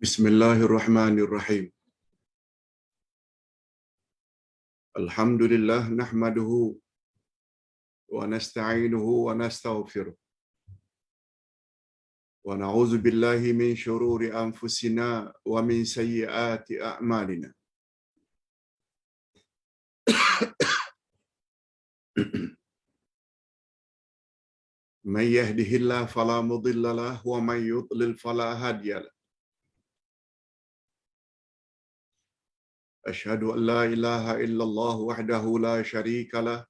Bismillahirrahmanirrahim. Alhamdulillah nahmaduhu wa nasta'inuhu wa nastaghfiruh. Wa na'udzu billahi min shururi anfusina wa min sayyiati a'malina. Man yahdihillahu fala mudilla lahu wa man yudlil fala hadiya lahu. Asyhadu an la ilaha illallah wahdahu la syarika lah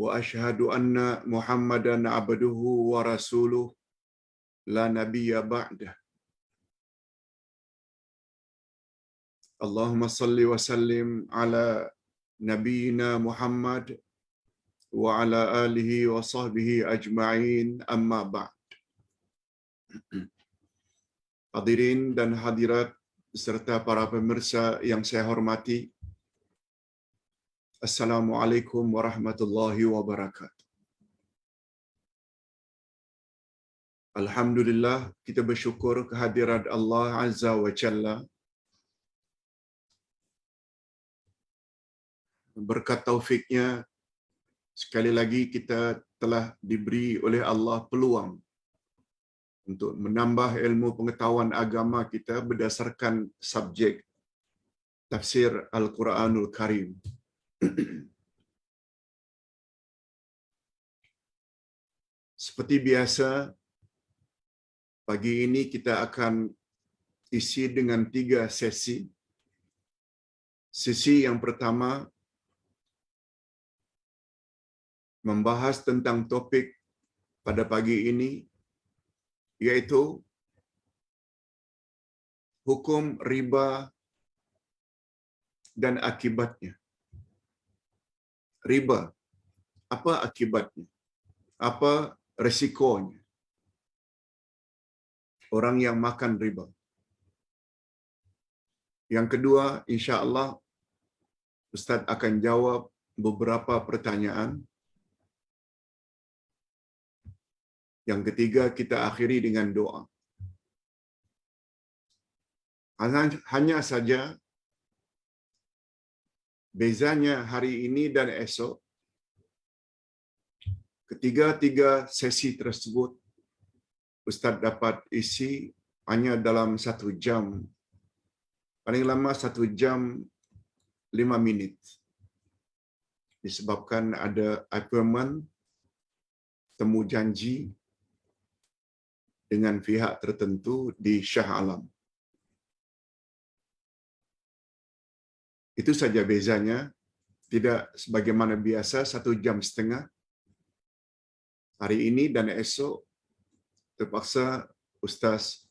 wa asyhadu anna Muhammadan abduhu wa rasuluh la nabiyya ba'dah. Allahumma salli wa sallim ala nabiyyina Muhammad wa ala alihi wa sahbihi ajma'in, amma ba'd. Hadirin dan hadirat serta para pemirsa yang saya hormati, Assalamualaikum warahmatullahi wabarakatuh. Alhamdulillah, kita bersyukur kehadirat Allah Azza wa Jalla. Berkat taufiknya, sekali lagi kita telah diberi oleh Allah peluang untuk menambah ilmu pengetahuan agama kita berdasarkan subjek tafsir Al-Quranul Karim. Seperti biasa, pagi ini kita akan isi dengan 3 sesi. Sesi yang pertama membahas tentang topik pada pagi ini, yaitu hukum riba dan akibatnya. Riba, apa akibatnya? Apa resikonya orang yang makan riba? Yang kedua, insya-Allah Ustaz akan jawab beberapa pertanyaan. Yang ketiga, kita akhiri dengan doa. Hanya saja bezanya hari ini dan esok, ketiga-tiga sesi tersebut Ustaz dapat isi hanya dalam 1 jam. Paling lama 1 jam 5 minit. Disebabkan ada appointment, temu janji dengan pihak tertentu di Shah Alam. Itu saja bezanya, tidak sebagaimana biasa 1 jam setengah. Hari ini dan esok terpaksa Ustaz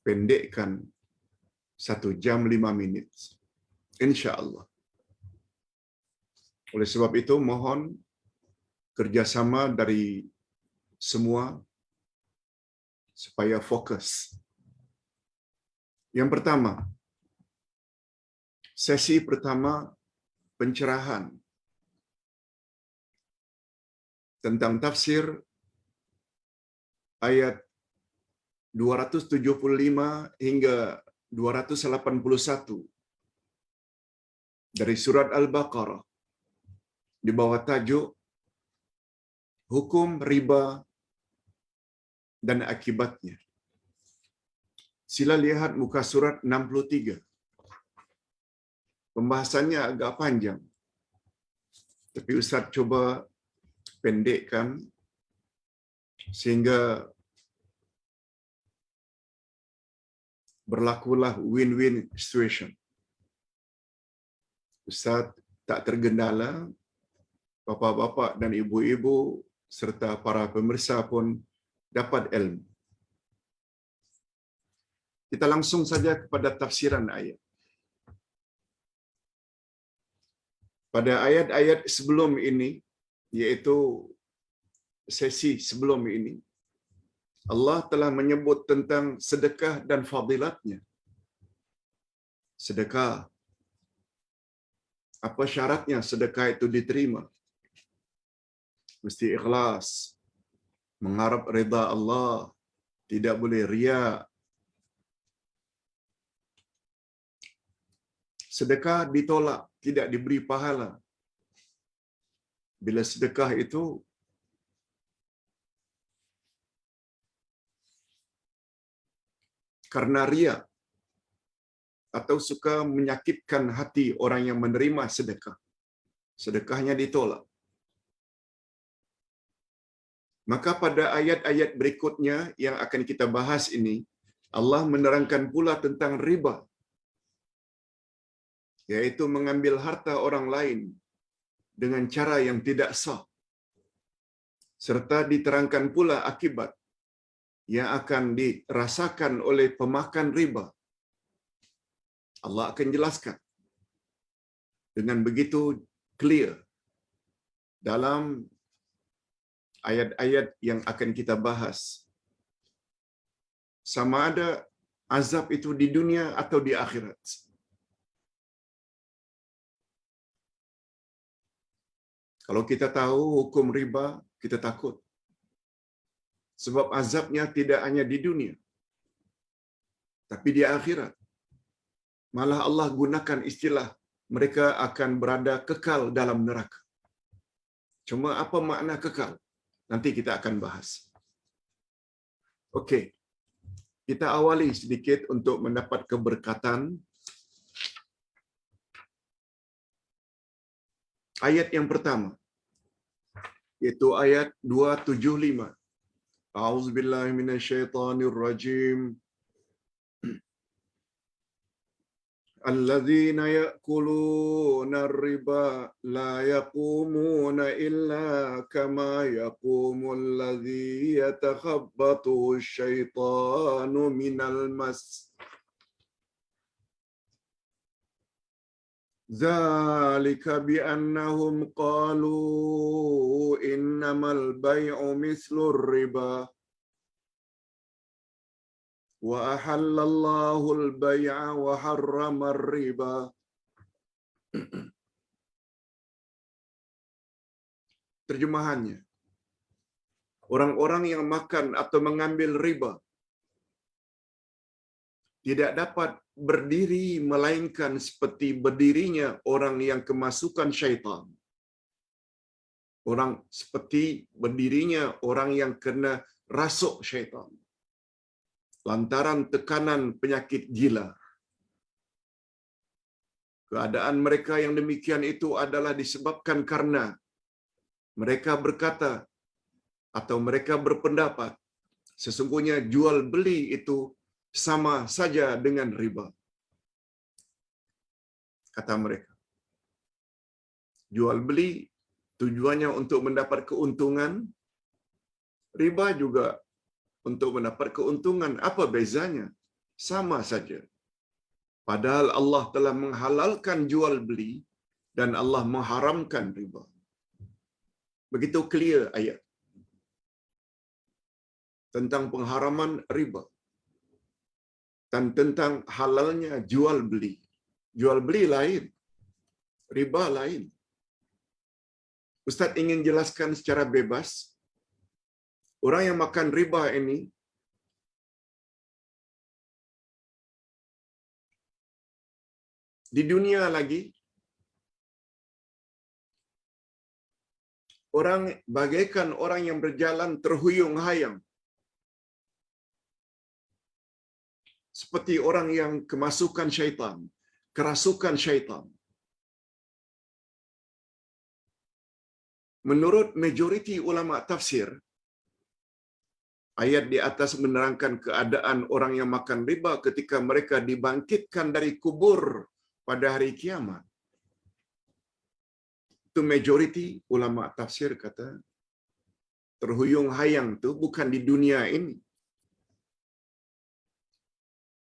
pendekkan 1 jam 5 minit. InsyaAllah. Oleh sebab itu, mohon kerjasama dari semua supaya fokus. Yang pertama, sesi pertama pencerahan tentang tafsir ayat 275 hingga 281 dari surat Al-Baqarah di bawah tajuk hukum riba dan akibatnya. Sila lihat muka surat 63. Pembahasannya agak panjang, tapi Ustaz coba pendekkan sehingga berlakulah win-win situation. Ustaz tak tergendala, bapa-bapa dan ibu-ibu serta para pemirsa pun dapat ilmu. Kita langsung saja kepada tafsiran ayat. Pada ayat-ayat sebelum ini, yaitu sesi sebelum ini, Allah telah menyebut tentang sedekah dan fadilatnya. Sedekah, apa syaratnya sedekah itu diterima? Mesti ikhlas, mengharap rida Allah, tidak boleh riya. Sedekah ditolak, tidak diberi pahala. Bila sedekah itu karena riya atau suka menyakitkan hati orang yang menerima sedekah, sedekahnya ditolak. Maka pada ayat-ayat berikutnya yang akan kita bahas ini, Allah menerangkan pula tentang riba, yaitu mengambil harta orang lain dengan cara yang tidak sah. Serta diterangkan pula akibat yang akan dirasakan oleh pemakan riba. Allah akan jelaskan dengan begitu clear dalam ayat-ayat yang akan kita bahas. Sama ada azab itu di dunia atau di akhirat. Kalau kita tahu hukum riba, kita takut. Sebab azabnya tidak hanya di dunia, tapi di akhirat. Malah Allah gunakan istilah mereka akan berada kekal dalam neraka. Cuma apa makna kekal? Nanti kita akan bahas. Okey. Kita awali sedikit untuk mendapat keberkatan. Ayat yang pertama, iaitu ayat 275. A'udzubillahi minasyaitonirrajim. Alladzina ya'kuluna ar-riba la yaqumuna illa kama yaqumu alladzi yatakhabbathu asy-syaitanu minal mas. Dzalika bi'annahum qalu innamal bai'u mislur riba wa ahallallahu al-bai'a wa harrama ar-riba. Terjemahannya, orang-orang yang makan atau mengambil riba tidak dapat berdiri melainkan seperti berdirinya orang yang kemasukan syaitan. Orang seperti berdirinya orang yang kena rasuk syaitan lantaran tekanan penyakit gila. Keadaan mereka yang demikian itu adalah disebabkan karena mereka berkata atau mereka berpendapat sesungguhnya jual beli itu sama saja dengan riba. Kata mereka, jual beli tujuannya untuk mendapat keuntungan, riba juga untuk mendapat keuntungan. Apa bezanya? Sama saja. Padahal Allah telah menghalalkan jual beli dan Allah mengharamkan riba. Begitu clear ayat tentang pengharaman riba dan tentang halalnya jual beli. Jual beli lain, riba lain. Ustaz ingin jelaskan secara bebas, orang yang makan riba ini di dunia lagi, orang bagaikan orang yang berjalan terhuyung-hayang. Seperti orang yang kemasukan syaitan, kerasukan syaitan. Menurut majoriti ulama tafsir, ayat di atas menerangkan keadaan orang yang makan riba ketika mereka dibangkitkan dari kubur pada hari kiamat. Itu majoriti ulama tafsir kata, terhuyung-hayang itu bukan di dunia ini.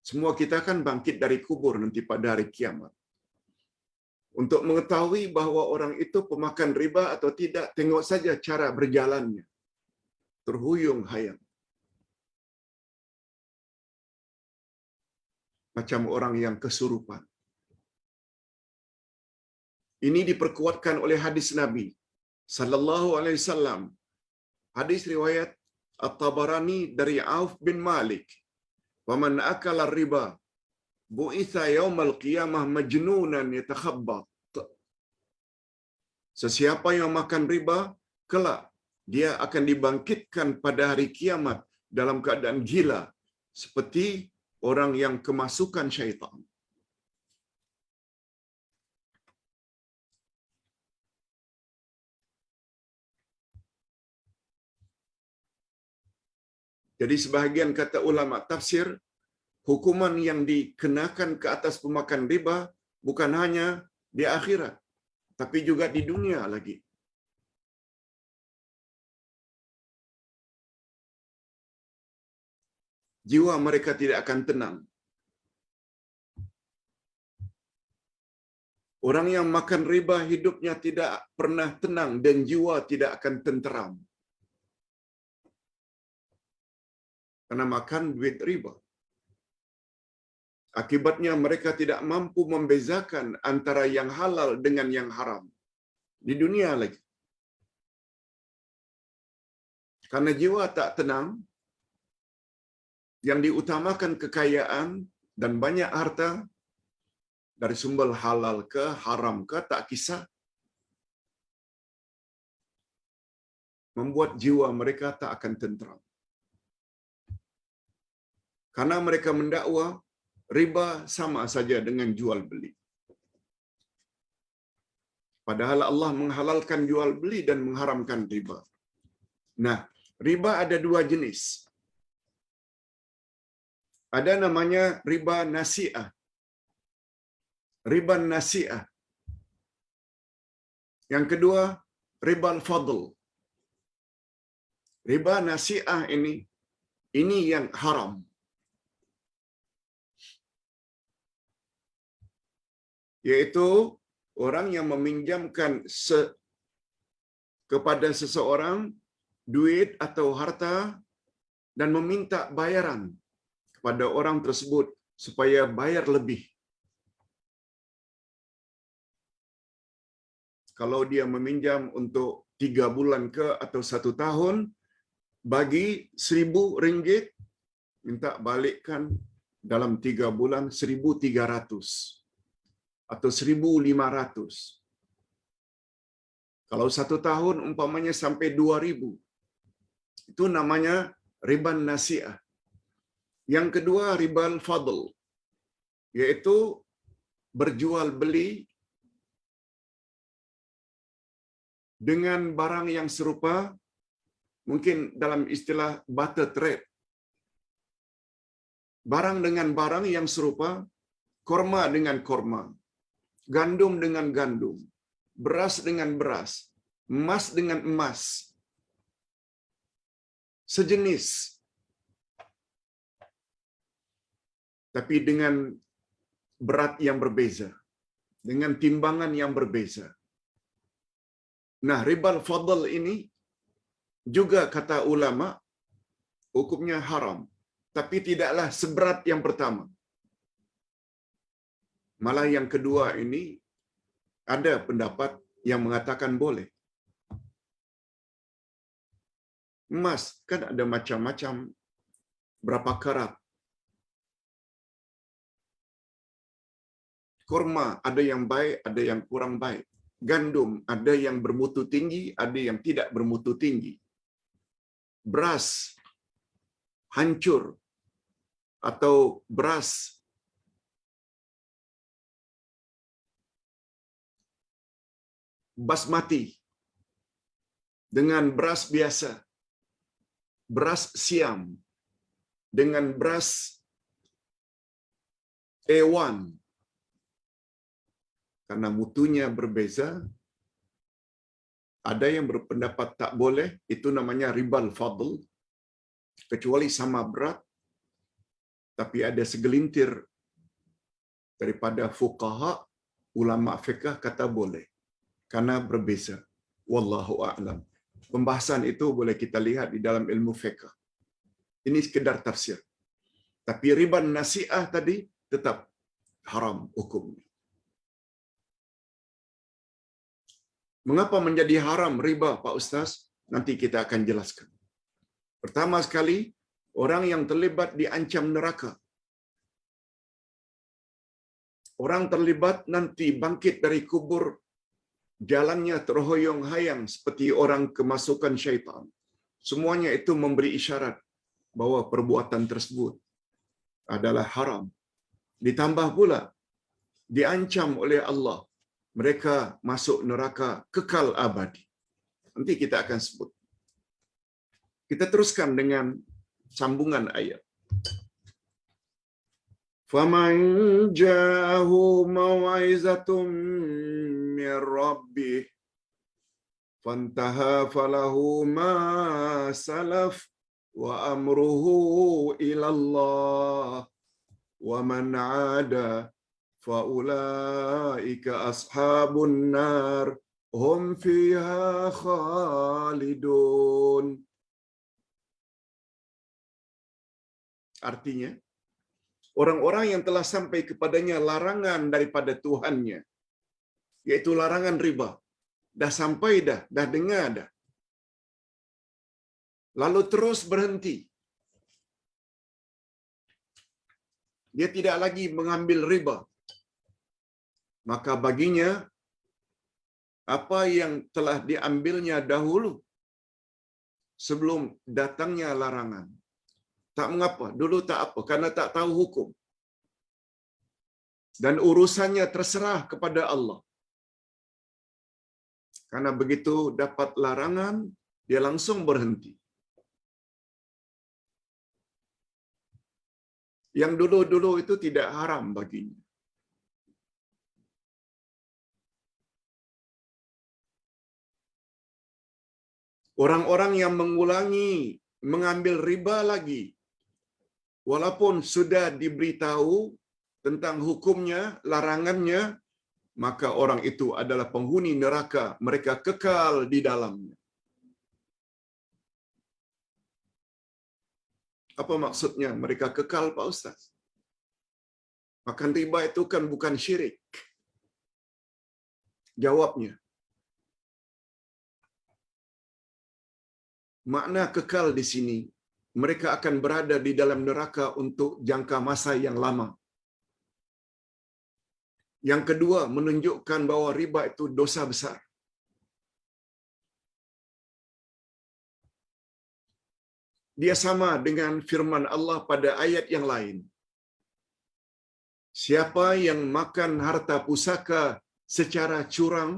Semua kita kan bangkit dari kubur nanti pada hari kiamat. Untuk mengetahui bahawa orang itu pemakan riba atau tidak, tengok saja cara berjalannya. Terhuyung-hayang. Macam orang yang kesurupan. Ini diperkuatkan oleh hadis Nabi sallallahu alaihi wasallam. Hadis riwayat At-Tabarani dari Auf bin Malik, "Waman akala riba bu'itha yaumal qiyamah majnunan yatakhabbat." Sesiapa yang makan riba, kelak dia akan dibangkitkan pada hari kiamat dalam keadaan gila, seperti orang yang kemasukan syaitan. Jadi sebahagian kata ulama tafsir, hukuman yang dikenakan ke atas pemakan riba bukan hanya di akhirat, tapi juga di dunia lagi. Jiwa mereka tidak akan tenang. Orang yang makan riba hidupnya tidak pernah tenang dan jiwa tidak akan tenteram. Karena makan duit riba. Akibatnya mereka tidak mampu membezakan antara yang halal dengan yang haram. Di dunia lagi. Karena jiwa tak tenang, yang diutamakan kekayaan dan banyak harta, dari sumber halal ke haram ke tak kisah, membuat jiwa mereka tak akan tenteram. Karena mereka mendakwa riba sama saja dengan jual beli. Padahal Allah menghalalkan jual beli dan mengharamkan riba. Nah, riba ada dua jenis. Ada namanya riba nasi'ah. Riba nasi'ah. Yang kedua, riba al-fadl. Riba nasi'ah ini yang haram. Yaitu orang yang meminjamkan kepada seseorang duit atau harta dan meminta bayaran kepada orang tersebut supaya bayar lebih. Kalau dia meminjam untuk 3 bulan ke atau 1 tahun, bagi RM1,000, minta balikkan dalam 3 bulan 1,300 atau 1,500. Kalau 1 tahun umpamanya sampai 2,000. Itu namanya riba nasi'ah. Yang kedua riba al-fadl, yaitu berjual beli dengan barang yang serupa, mungkin dalam istilah barter trade. Barang dengan barang yang serupa, korma dengan korma, gandum dengan gandum, beras dengan beras, emas dengan emas, sejenis, tapi dengan berat yang berbeza, dengan timbangan yang berbeza. Nah, riba al-fadl ini juga kata ulama hukumnya haram, tapi tidaklah seberat yang pertama. Malah yang kedua ini ada pendapat yang mengatakan boleh. Emas kan ada macam-macam, berapa karat. Kurma ada yang baik, ada yang kurang baik. Gandum ada yang bermutu tinggi, ada yang tidak bermutu tinggi. Beras hancur atau beras basmati dengan beras biasa, beras siam dengan beras A1, karena mutunya berbeza, ada yang berpendapat tak boleh, itu namanya riba al-fadl, kecuali sama berat, tapi ada segelintir daripada fuqaha, ulama fiqh kata boleh, karena berbeza. Wallahu a'lam. Pembahasan itu boleh kita lihat di dalam ilmu fiqh. Ini sekedar tafsir. Tapi riba nasi'ah tadi tetap haram hukumnya. Mengapa menjadi haram riba, Pak Ustaz? Nanti kita akan jelaskan. Pertama sekali, orang yang terlibat diancam neraka. Orang terlibat nanti bangkit dari kubur, jalannya terhoyong-hayang seperti orang kemasukan syaitan. Semuanya itu memberi isyarat bahwa perbuatan tersebut adalah haram. Ditambah pula, diancam oleh Allah, mereka masuk neraka kekal abadi. Nanti kita akan sebut. Kita teruskan dengan sambungan ayat. فَمَنْ جَاءَهُ مَوْعِظَةٌ مِّن رَّبِّهِ فَانْتَهَى فَلَهُ مَا سَلَفَ وَأَمْرُهُ إِلَى اللَّهِ وَمَنْ عَادَ فَأُولَئِكَ أَصْحَابُ النَّارِ هُمْ فِيهَا خَالِدُونَ. Artinya, orang-orang yang telah sampai kepadanya larangan daripada Tuhannya, yaitu larangan riba, dah sampai dah dengar dah, lalu terus berhenti, dia tidak lagi mengambil riba, maka baginya apa yang telah diambilnya dahulu sebelum datangnya larangan. Tak mengapa, dulu tak apa, karena tak tahu hukum. Dan urusannya terserah kepada Allah. Karena begitu dapat larangan, dia langsung berhenti. Yang dulu-dulu itu tidak haram baginya. Orang-orang yang mengulangi mengambil riba lagi, walaupun sudah diberitahu tentang hukumnya, larangannya, maka orang itu adalah penghuni neraka, mereka kekal di dalamnya. Apa maksudnya mereka kekal, Pak Ustaz? Makan riba itu kan bukan syirik. Jawabnya, makna kekal di sini, mereka akan berada di dalam neraka untuk jangka masa yang lama. Yang kedua, menunjukkan bahwa riba itu dosa besar. Dia sama dengan firman Allah pada ayat yang lain. Siapa yang makan harta pusaka secara curang,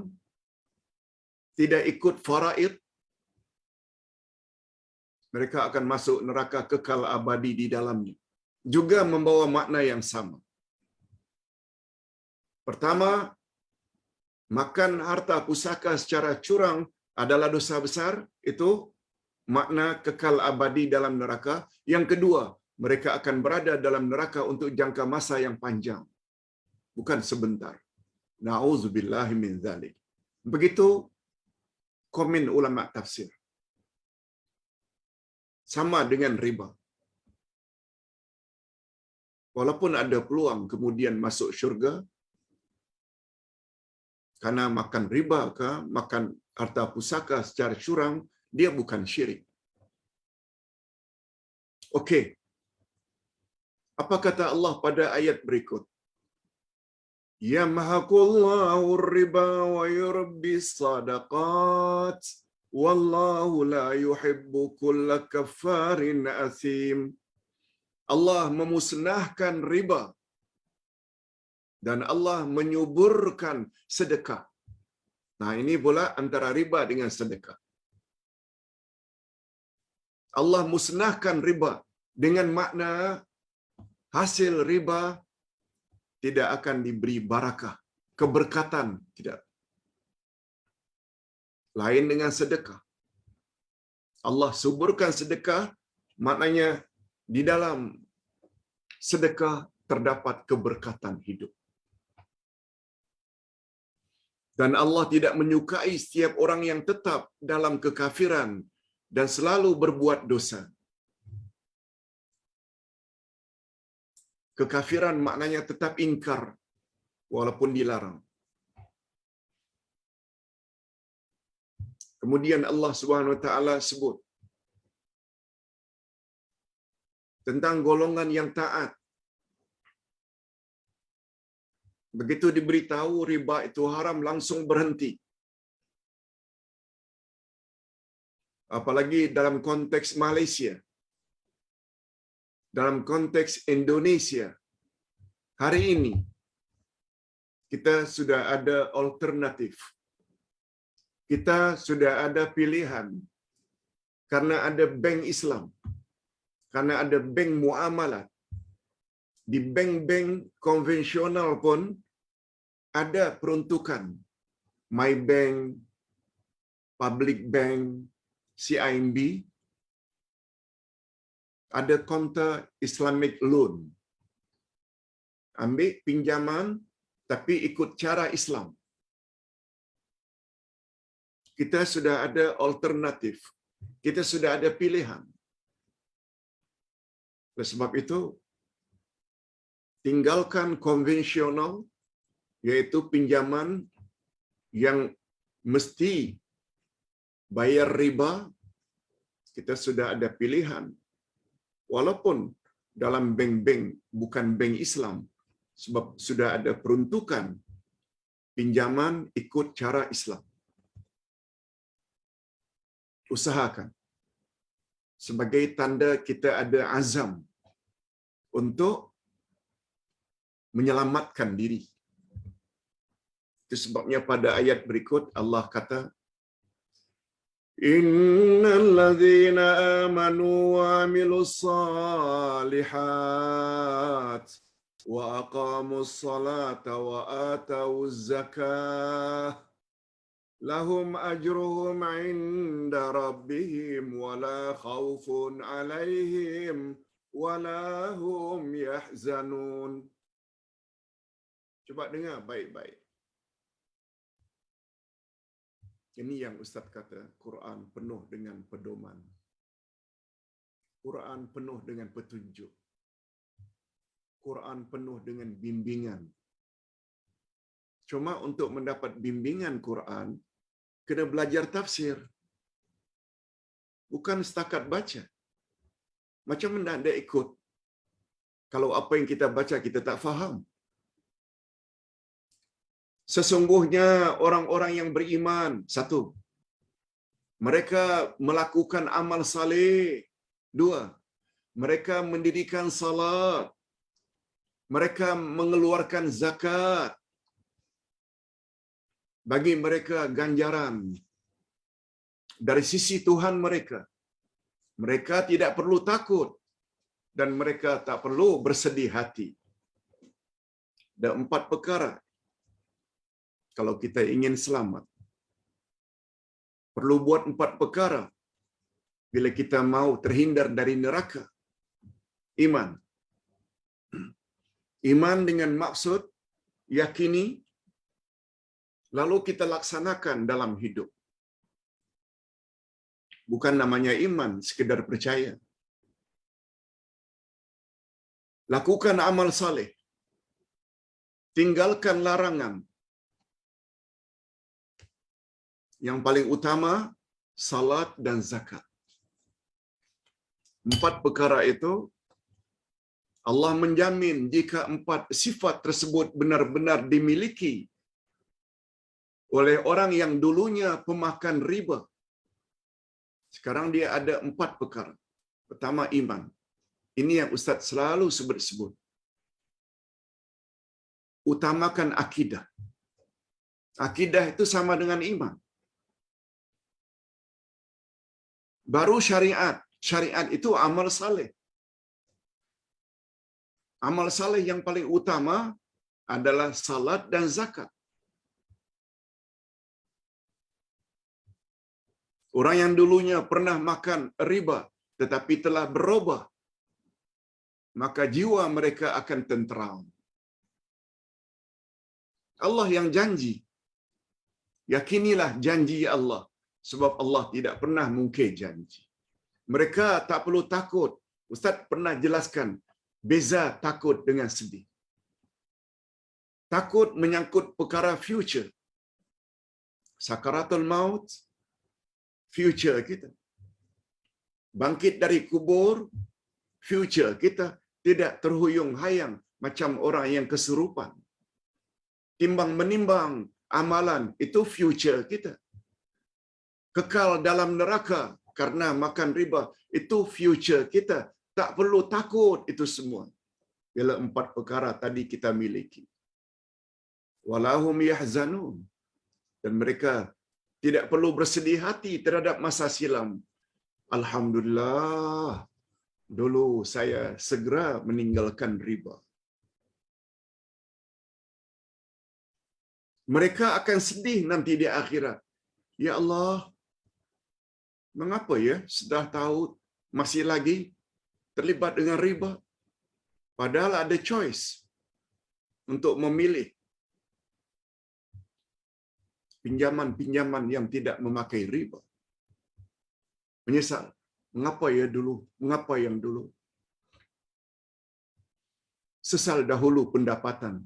tidak ikut faraid, mereka akan masuk neraka kekal abadi di dalamnya. Juga membawa makna yang sama. Pertama, makan harta pusaka secara curang adalah dosa besar, itu makna kekal abadi dalam neraka. Yang kedua, mereka akan berada dalam neraka untuk jangka masa yang panjang, bukan sebentar. Na'udzubillahi min dzalik. Begitu komen ulama tafsir. Sama dengan riba. Walaupun ada peluang kemudian masuk syurga karena makan riba ke makan harta pusaka secara curang, dia bukan syirik. Okey. Apa kata Allah pada ayat berikut? Yamhaqullahu riba wa yurbis sadaqat wallahu la yuhibbu kulla kaffarin athim. Allah memusnahkan riba dan Allah menyuburkan sedekah. Nah, ini pula antara riba dengan sedekah. Allah musnahkan riba dengan makna hasil riba tidak akan diberi barakah, keberkatan tidak. Lain dengan sedekah. Allah suburkan sedekah, maknanya di dalam sedekah terdapat keberkatan hidup. Dan Allah tidak menyukai setiap orang yang tetap dalam kekafiran dan selalu berbuat dosa. Kekafiran maknanya tetap ingkar walaupun dilarang. Kemudian Allah Subhanahu wa taala sebut tentang golongan yang taat. Begitu diberitahu riba itu haram, langsung berhenti. Apalagi dalam konteks Malaysia, dalam konteks Indonesia, hari ini kita sudah ada alternatif. Kita sudah ada pilihan. Karena ada bank Islam. Karena ada bank muamalat. Di bank-bank konvensional pun ada peruntukan. MyBank, Public Bank, CIMB, ada kaunter Islamic loan. Ambil pinjaman tapi ikut cara Islam. Kita sudah ada alternatif. Kita sudah ada pilihan. Oleh sebab itu, tinggalkan konvensional, yaitu pinjaman yang mesti bayar riba. Kita sudah ada pilihan. Walaupun dalam bank-bank bukan bank Islam, sebab sudah ada peruntukan pinjaman ikut cara Islam. Usahakan sebagai tanda kita ada azam untuk menyelamatkan diri. Itu sebabnya pada ayat berikut Allah kata, Innal ladzina amanu wa amilus salihat wa aqamus salata wa atawuz zakah lahum ajruhum 'inda rabbihim wa la khaufun 'alaihim wa la hum yahzanun. Cuba dengar baik-baik. Ini yang Ustaz kata, Quran penuh dengan pedoman. Quran penuh dengan petunjuk. Quran penuh dengan bimbingan. Cuma untuk mendapat bimbingan Quran, kena belajar tafsir. Bukan setakat baca. Macam mana anda ikut? Kalau apa yang kita baca kita tak faham. Sesungguhnya orang-orang yang beriman, satu, mereka melakukan amal saleh. Dua, mereka mendirikan salat. Mereka mengeluarkan zakat. Bagi mereka ganjaran dari sisi Tuhan mereka. Mereka tidak perlu takut dan mereka tak perlu bersedih hati. Ada 4 perkara. Kalau kita ingin selamat, perlu buat 4 perkara. Bila kita mau terhindar dari neraka. Iman. Iman dengan maksud yakini, lalu kita laksanakan dalam hidup. Bukan namanya iman, sekedar percaya. Lakukan amal saleh. Tinggalkan larangan. Yang paling utama, salat dan zakat. 4 perkara itu, Allah menjamin jika 4 sifat tersebut benar-benar dimiliki oleh orang yang dulunya pemakan riba. Sekarang dia ada 4 perkara. Pertama, iman. Ini yang Ustaz selalu sebut-sebut. Utamakan akidah. Akidah itu sama dengan iman. Baru syariat. Syariat itu amal saleh. Amal saleh yang paling utama adalah salat dan zakat. Orang yang dulunya pernah makan riba tetapi telah berubah, maka jiwa mereka akan tenteram. Allah yang janji. Yakinilah janji Allah. Sebab Allah tidak pernah mungkir janji. Mereka tak perlu takut. Ustaz pernah jelaskan beza takut dengan sedih. Takut menyangkut perkara future. Sakaratul maut, future kita. Bangkit dari kubur, future kita tidak terhuyung-hayang macam orang yang kesurupan. Timbang menimbang amalan itu future kita. Kekal dalam neraka karena makan riba itu future kita. Tak perlu takut itu semua. Bila 4 perkara tadi kita miliki. Walahum yahzanun. Dan mereka tidak perlu bersedih hati terhadap masa silam. Alhamdulillah, dulu saya segera meninggalkan riba. Mereka akan sedih nanti di akhirat. Ya Allah, mengapa ya sudah tahu masih lagi terlibat dengan riba? Padahal ada choice untuk memilih pinjaman-pinjaman yang tidak memakai riba. Menyesal. Mengapa ya dulu? Mengapa yang dulu? Sesal dahulu pendapatan.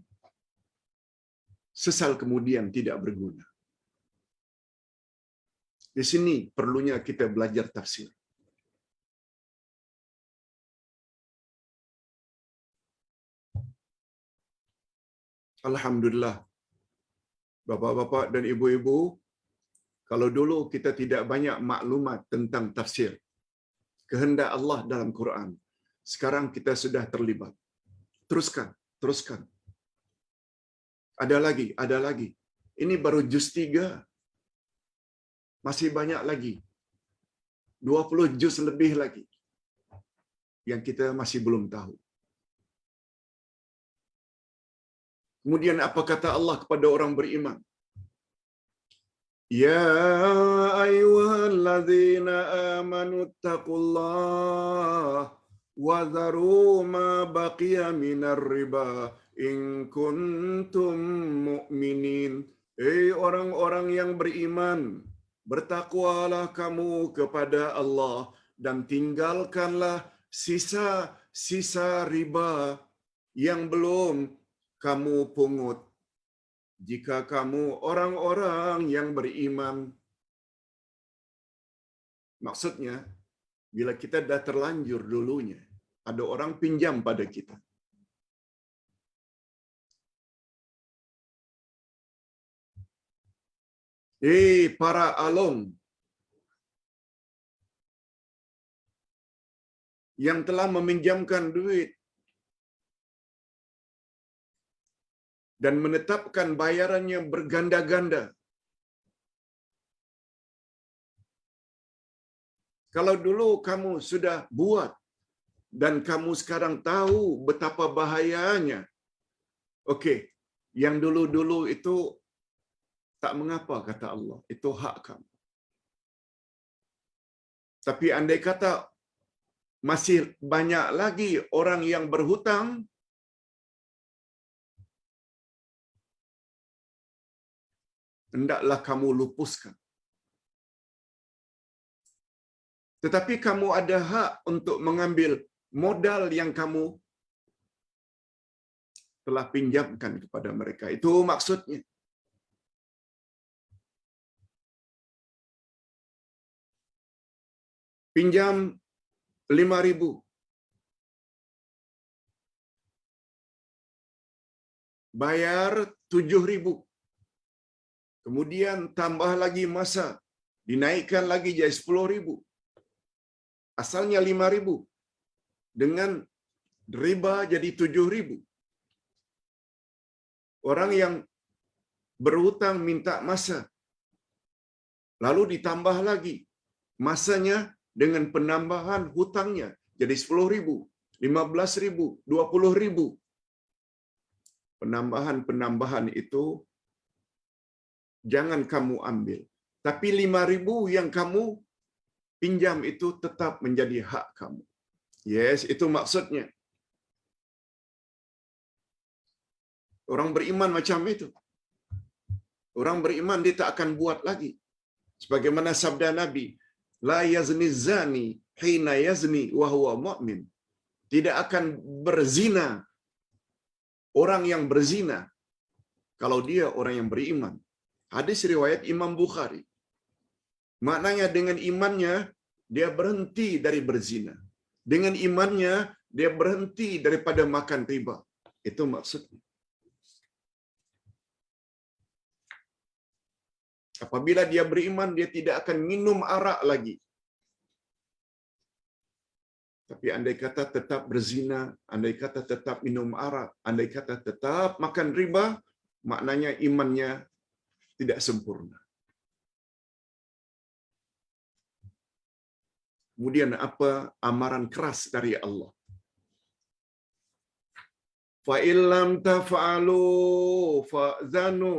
Sesal kemudian tidak berguna. Di sini perlunya kita belajar tafsir. Alhamdulillah, bapa-bapa dan ibu-ibu, kalau dulu kita tidak banyak maklumat tentang tafsir kehendak Allah dalam Quran, sekarang kita sudah terlibat. Teruskan. Ada lagi. Ini baru juz 3. Masih banyak lagi. 20 juz lebih lagi yang kita masih belum tahu. Kemudian apa kata Allah kepada orang beriman? Ya ayyuhalladzina amanu taqullaha wa dharu ma baqiya minar riba in kuntum mu'minin. Orang-orang yang beriman, bertakwalah kamu kepada Allah dan tinggalkanlah sisa-sisa riba yang belum kamu pungut. Jika kamu orang-orang yang beriman. Maksudnya, bila kita dah terlanjur dulunya, ada orang pinjam pada kita. Para along yang telah meminjamkan duit dan menetapkan bayarannya berganda-ganda. Kalau dulu kamu sudah buat dan kamu sekarang tahu betapa bahayanya, okey, yang dulu-dulu itu tak mengapa, kata Allah. Itu hak kamu. Tapi andai kata masih banyak lagi orang yang berhutang, hendaklah kamu lupuskan. Tetapi kamu ada hak untuk mengambil modal yang kamu telah pinjamkan kepada mereka. Itu maksudnya. Pinjam 5.000. Bayar 7.000. Kemudian tambah lagi masa. Dinaikkan lagi jadi 10.000. Asalnya 5.000. Dengan riba jadi 7.000. Orang yang berhutang minta masa. Lalu ditambah lagi masanya dengan penambahan hutangnya jadi 10.000, 15.000, 20.000. Penambahan-penambahan itu jangan kamu ambil. Tapi 5.000 yang kamu pinjam itu tetap menjadi hak kamu. Yes, itu maksudnya. Orang beriman macam itu. Orang beriman dia tak akan buat lagi. Sebagaimana sabda Nabi, la yazni zani hina yazni wa huwa mu'min. Tidak akan berzina orang yang berzina kalau dia orang yang beriman. Hadis riwayat Imam Bukhari. Maknanya dengan imannya dia berhenti dari berzina. Dengan imannya, dia berhenti daripada makan riba. Itu maksudnya. Apabila dia beriman, dia tidak akan minum arak lagi. Tapi andai kata tetap berzina, andai kata tetap minum arak, andai kata tetap makan riba, maknanya imannya tidak sempurna. Kemudian apa amaran keras dari Allah? Fa illam taf'alu fa'zanu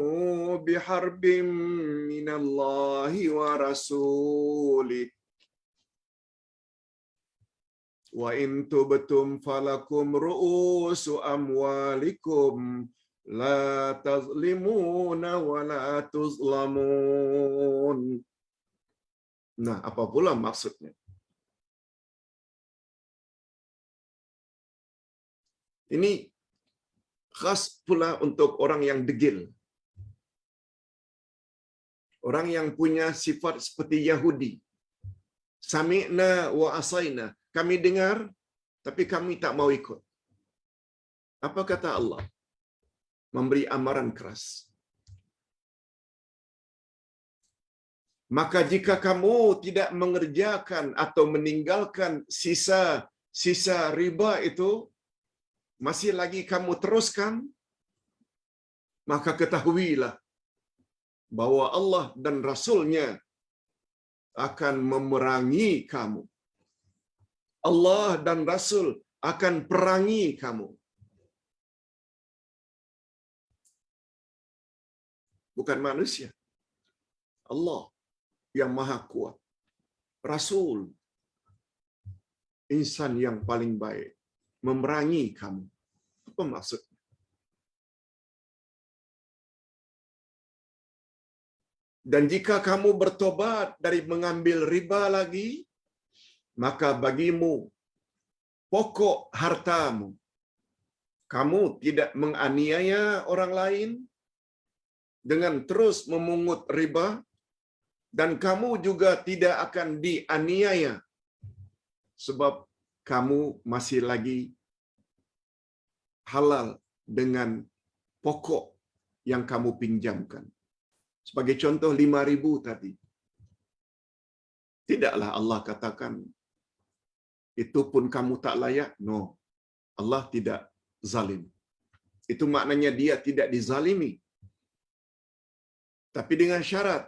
biharbin minallahi wa rasulih wa in tubtum falakum ru'usu amwalikum la tazlimuna wa la tuzlamun. Nah, apa pula maksudnya? Ini khas pula untuk orang yang degil. Orang yang punya sifat seperti Yahudi. Sami'na wa asaina. Kami dengar, tapi kami tak mau ikut. Apa kata Allah? Memberi amaran keras. Maka jika kamu tidak mengerjakan atau meninggalkan sisa riba itu, masih lagi kamu teruskan, maka ketahuilah bahwa Allah dan Rasul-Nya akan memerangi kamu. Allah dan Rasul akan perangi kamu. Bukan manusia. Allah yang maha kuat. Rasul, insan yang paling baik, memerangi kamu. Apa maksud? Dan jika kamu bertobat dari mengambil riba lagi, maka bagimu pokok hartamu. Kamu tidak menganiaya orang lain dengan terus memungut riba, dan kamu juga tidak akan dianiaya sebab kamu masih lagi halal dengan pokok yang kamu pinjamkan. Sebagai contoh 5.000 tadi. Tidaklah Allah katakan, itu pun kamu tak layak. No. Allah tidak zalim. Itu maknanya dia tidak dizalimi. Tapi dengan syarat,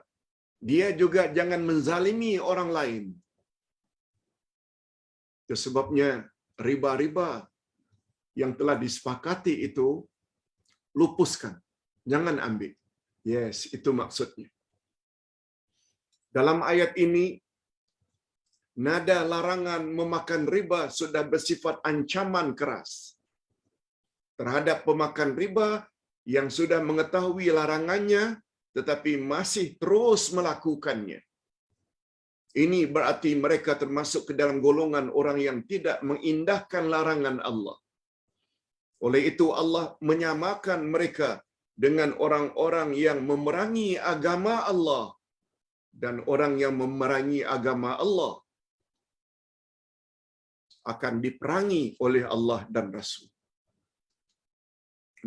dia juga jangan menzalimi orang lain. Itu sebabnya riba-riba yang telah disepakati itu lupuskan. Jangan ambil. Yes, itu maksudnya. Dalam ayat ini, nada larangan memakan riba sudah bersifat ancaman keras terhadap pemakan riba yang sudah mengetahui larangannya tetapi masih terus melakukannya. Ini berarti mereka termasuk ke dalam golongan orang yang tidak mengindahkan larangan Allah. Oleh itu Allah menyamakan mereka dengan orang-orang yang memerangi agama Allah, dan orang yang memerangi agama Allah akan diperangi oleh Allah dan Rasul.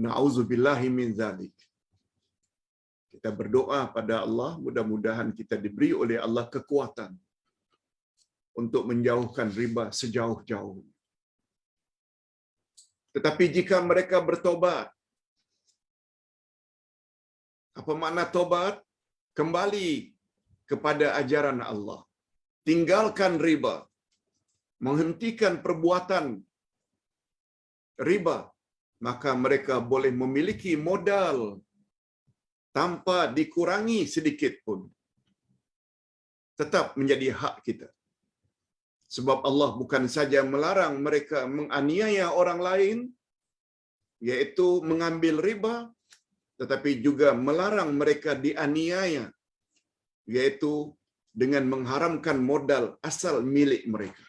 Na'udzubillahi min dzalik. Kita berdoa pada Allah, mudah-mudahan kita diberi oleh Allah kekuatan untuk menjauhkan riba sejauh-jauhnya. Tetapi jika mereka bertobat, apa makna tobat? Kembali kepada ajaran Allah. Tinggalkan riba. Menghentikan perbuatan riba. Maka mereka boleh memiliki modal tanpa dikurangi sedikit pun. Tetap menjadi hak kita. Sebab Allah bukan saja melarang mereka menganiaya orang lain, yaitu mengambil riba, tetapi juga melarang mereka dianiaya, yaitu dengan mengharamkan modal asal milik mereka.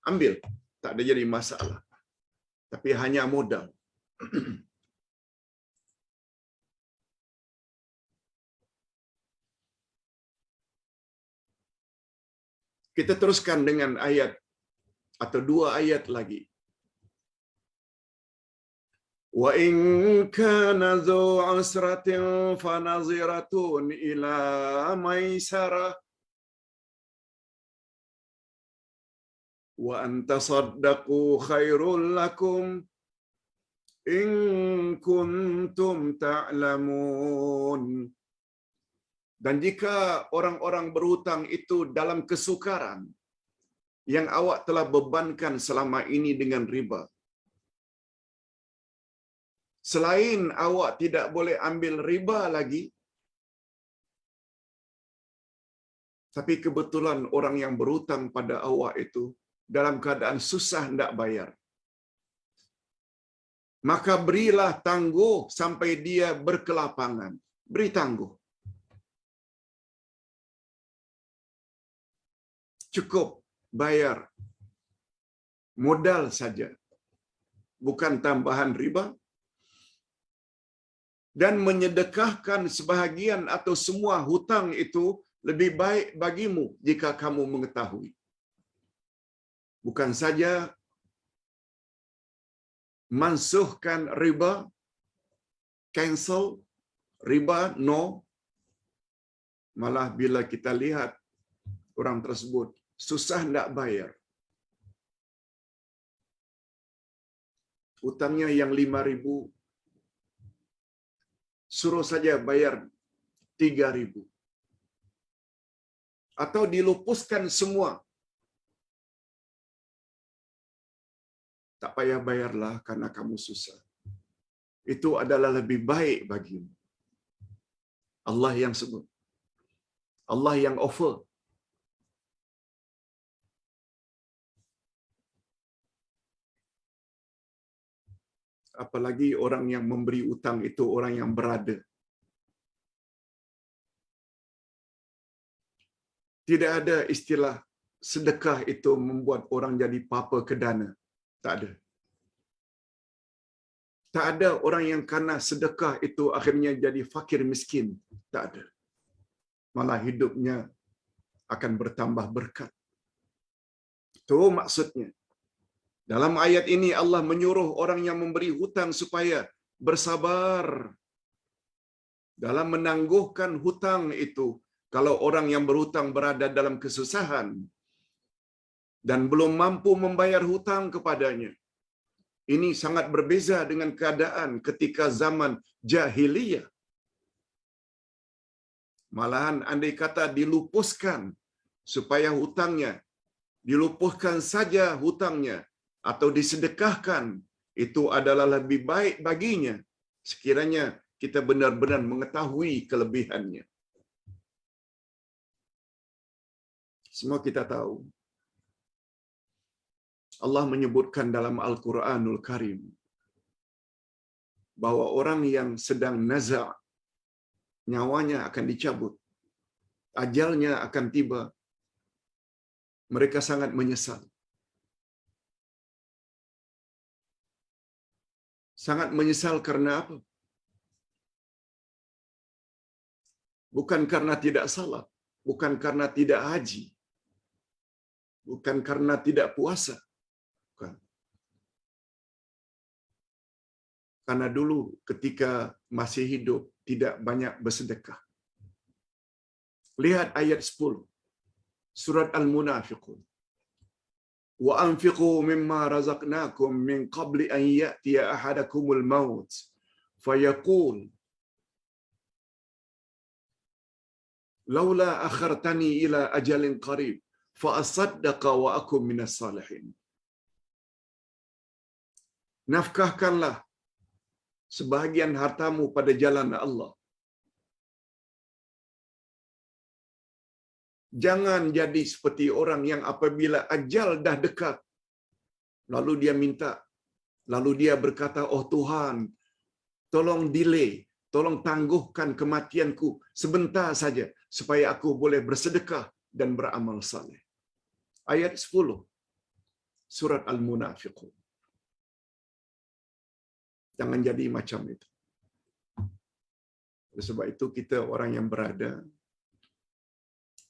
Ambil, tak ada jadi masalah. Tapi hanya modal. Kita teruskan dengan ayat atau 2 ayat lagi. Wa in kana dzu usratin fanaziratun ila maisarah wa an tasaddaqu khairul lakum in kuntum ta'lamun. Dan jika orang-orang berhutang itu dalam kesukaran yang awak telah bebankan selama ini dengan riba, selain awak tidak boleh ambil riba lagi, tapi kebetulan orang yang berhutang pada awak itu dalam keadaan susah hendak bayar, maka berilah tangguh sampai dia berkelapangan. Beri tangguh. Cukup bayar modal saja, bukan tambahan riba, dan menyedekahkan sebahagian atau semua hutang itu lebih baik bagimu jika kamu mengetahui. Bukan saja mansuhkan riba, cancel riba, no, malah bila kita lihat orang tersebut susah hendak bayar, hutangnya yang 5.000, suruh saja bayar 3.000, atau dilupuskan semua. Tak payah bayarlah karena kamu susah. Itu adalah lebih baik bagimu. Allah yang sebut. Allah yang offer. Apalagi orang yang memberi utang itu orang yang berada. Tidak ada istilah sedekah itu membuat orang jadi papa ke dana. Tak ada. Tak ada orang yang karena sedekah itu akhirnya jadi fakir miskin. Tak ada. Malah hidupnya akan bertambah berkat. Itu maksudnya. Dalam ayat ini Allah menyuruh orang yang memberi hutang supaya bersabar dalam menangguhkan hutang itu. Kalau orang yang berhutang berada dalam kesusahan dan belum mampu membayar hutang kepadanya. Ini sangat berbeza dengan keadaan ketika zaman jahiliyah. Malahan andai kata dilupuskan supaya hutangnya, dilupuskan saja hutangnya atau disedekahkan, itu adalah lebih baik baginya sekiranya kita benar-benar mengetahui kelebihannya. Semua kita tahu Allah menyebutkan dalam Al-Quranul Karim bahwa orang yang sedang naza', nyawanya akan dicabut, ajalnya akan tiba, mereka sangat menyesal. Sangat menyesal karena apa? Bukan karena tidak salat, bukan karena tidak haji, bukan karena tidak puasa. Bukan. Karena dulu ketika masih hidup tidak banyak bersedekah. Lihat ayat 10. Surat Al-Munafiqun. Wa anfiqu mimma razaqnakum min qabli an ya'tiya ahadakumul maut fayaqul laula akhartani ila ajalin qarib fa asaddaqa wa akum minas salihin. Nafkahkanlah sebahagian hartamu pada jalan Allah. Jangan jadi seperti orang yang apabila ajal dah dekat, lalu dia minta, lalu dia berkata, oh Tuhan, tolong delay, tolong tangguhkan kematianku sebentar saja, supaya aku boleh bersedekah dan beramal saleh. Ayat 10, surat Al-Munafiqun. Jangan jadi macam itu. Sebab itu kita orang yang berada,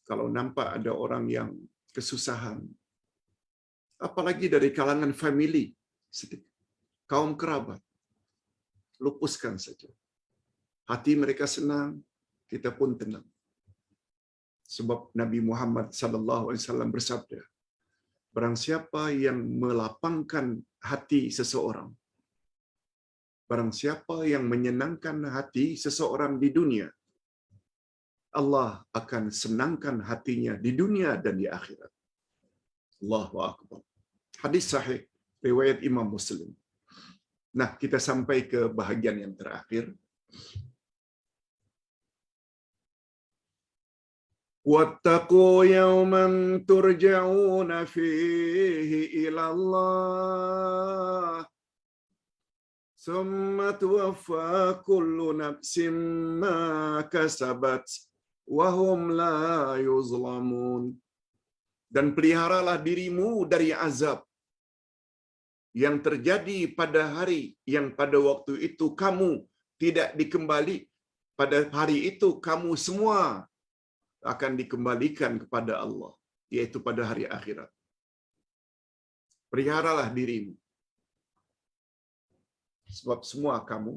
kalau nampak ada orang yang kesusahan, apalagi dari kalangan family, kaum kerabat. Lupuskan saja. Hati mereka senang, kita pun tenang. Sebab Nabi Muhammad sallallahu alaihi wasallam bersabda, barang siapa yang melapangkan hati seseorang, barang siapa yang menyenangkan hati seseorang di dunia, Allah akan senangkan hatinya di dunia dan di akhirat. Allahu akbar. Hadis sahih riwayat Imam Muslim. Nah, kita sampai ke bahagian yang terakhir. Wattaqu yawman turja'una fihi ila Allah. Summa tuwaffa kullu nafsin ma kasabat wa hum la yuzlamun. Dan peliharalah dirimu dari azab yang terjadi pada hari yang pada waktu itu kamu tidak dikembali. Pada hari itu kamu semua akan dikembalikan kepada Allah, yaitu pada hari akhirat. Peliharalah dirimu. Sebab semua kamu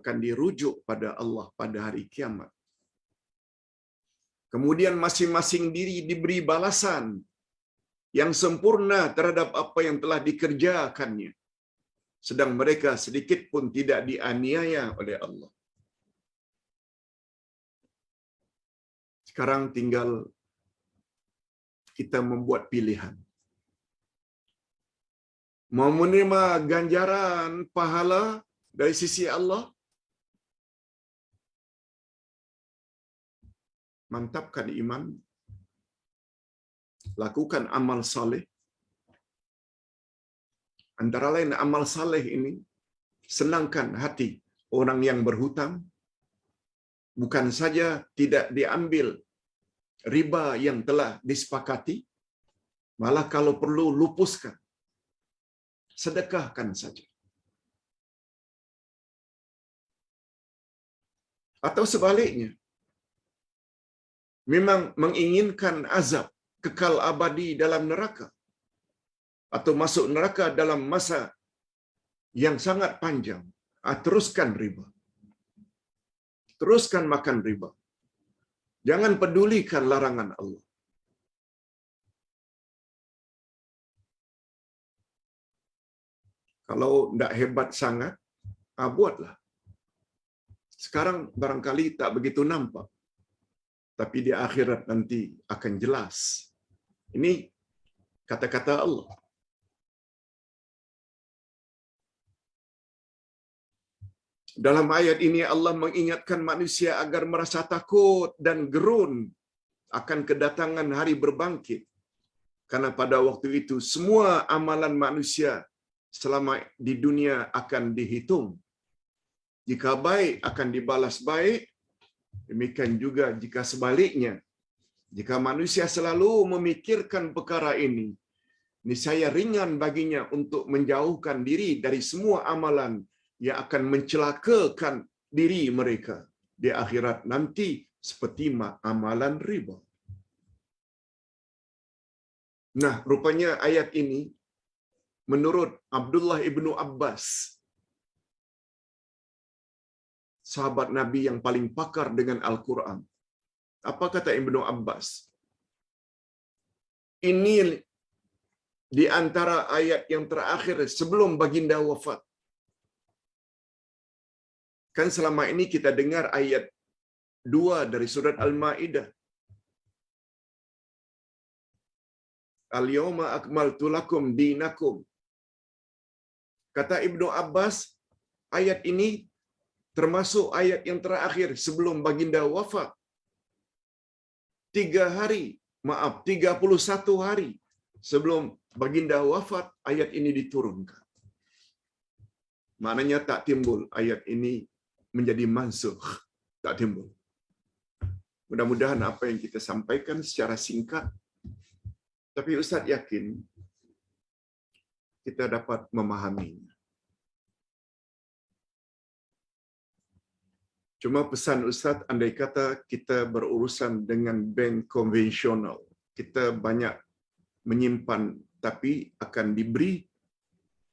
akan dirujuk pada Allah pada hari kiamat. Kemudian masing-masing diri diberi balasan yang sempurna terhadap apa yang telah dikerjakannya. Sedang mereka sedikit pun tidak dianiaya oleh Allah. Sekarang tinggal kita membuat pilihan. Mau menerima ganjaran pahala dari sisi Allah, mantapkan iman, lakukan amal saleh. Antara lain amal saleh ini, senangkan hati orang yang berhutang, bukan saja tidak diambil riba yang telah disepakati, malah kalau perlu lupuskan, sedekahkan saja. Atau sebaliknya, memang menginginkan azab, kekal abadi dalam neraka, atau masuk neraka dalam masa yang sangat panjang, teruskan riba. Teruskan makan riba. Jangan pedulikan larangan Allah. Kalau tidak hebat sangat, buatlah. Sekarang barangkali tak begitu nampak, tapi di akhirat nanti akan jelas. Ini kata-kata Allah. Dalam ayat ini Allah mengingatkan manusia agar merasa takut dan gerun akan kedatangan hari berbangkit. Karena pada waktu itu semua amalan manusia selama di dunia akan dihitung. Jika baik akan dibalas baik, demikian juga jika sebaliknya. Jika manusia selalu memikirkan perkara ini, niscaya ringan baginya untuk menjauhkan diri dari semua amalan yang akan mencelakakan diri mereka di akhirat nanti seperti amalan riba. Nah, rupanya ayat ini menurut Abdullah ibnu Abbas, sahabat Nabi yang paling pakar dengan Al-Quran. Apa kata Ibnu Abbas? Ini di antara ayat yang terakhir sebelum baginda wafat. Kan selama ini kita dengar ayat 2 dari surat Al-Ma'idah. Al-yawma akmaltu lakum dinakum. Kata Ibnu Abbas, ayat ini termasuk ayat yang terakhir sebelum baginda wafat. 31 hari sebelum baginda wafat, ayat ini diturunkan. Maknanya tak timbul ayat ini menjadi mansukh, tak timbul. Mudah-mudahan apa yang kita sampaikan secara singkat, tapi Ustaz yakin kita dapat memahaminya. Cuma pesan Ustaz, andai kata kita berurusan dengan bank konvensional, kita banyak menyimpan tapi akan diberi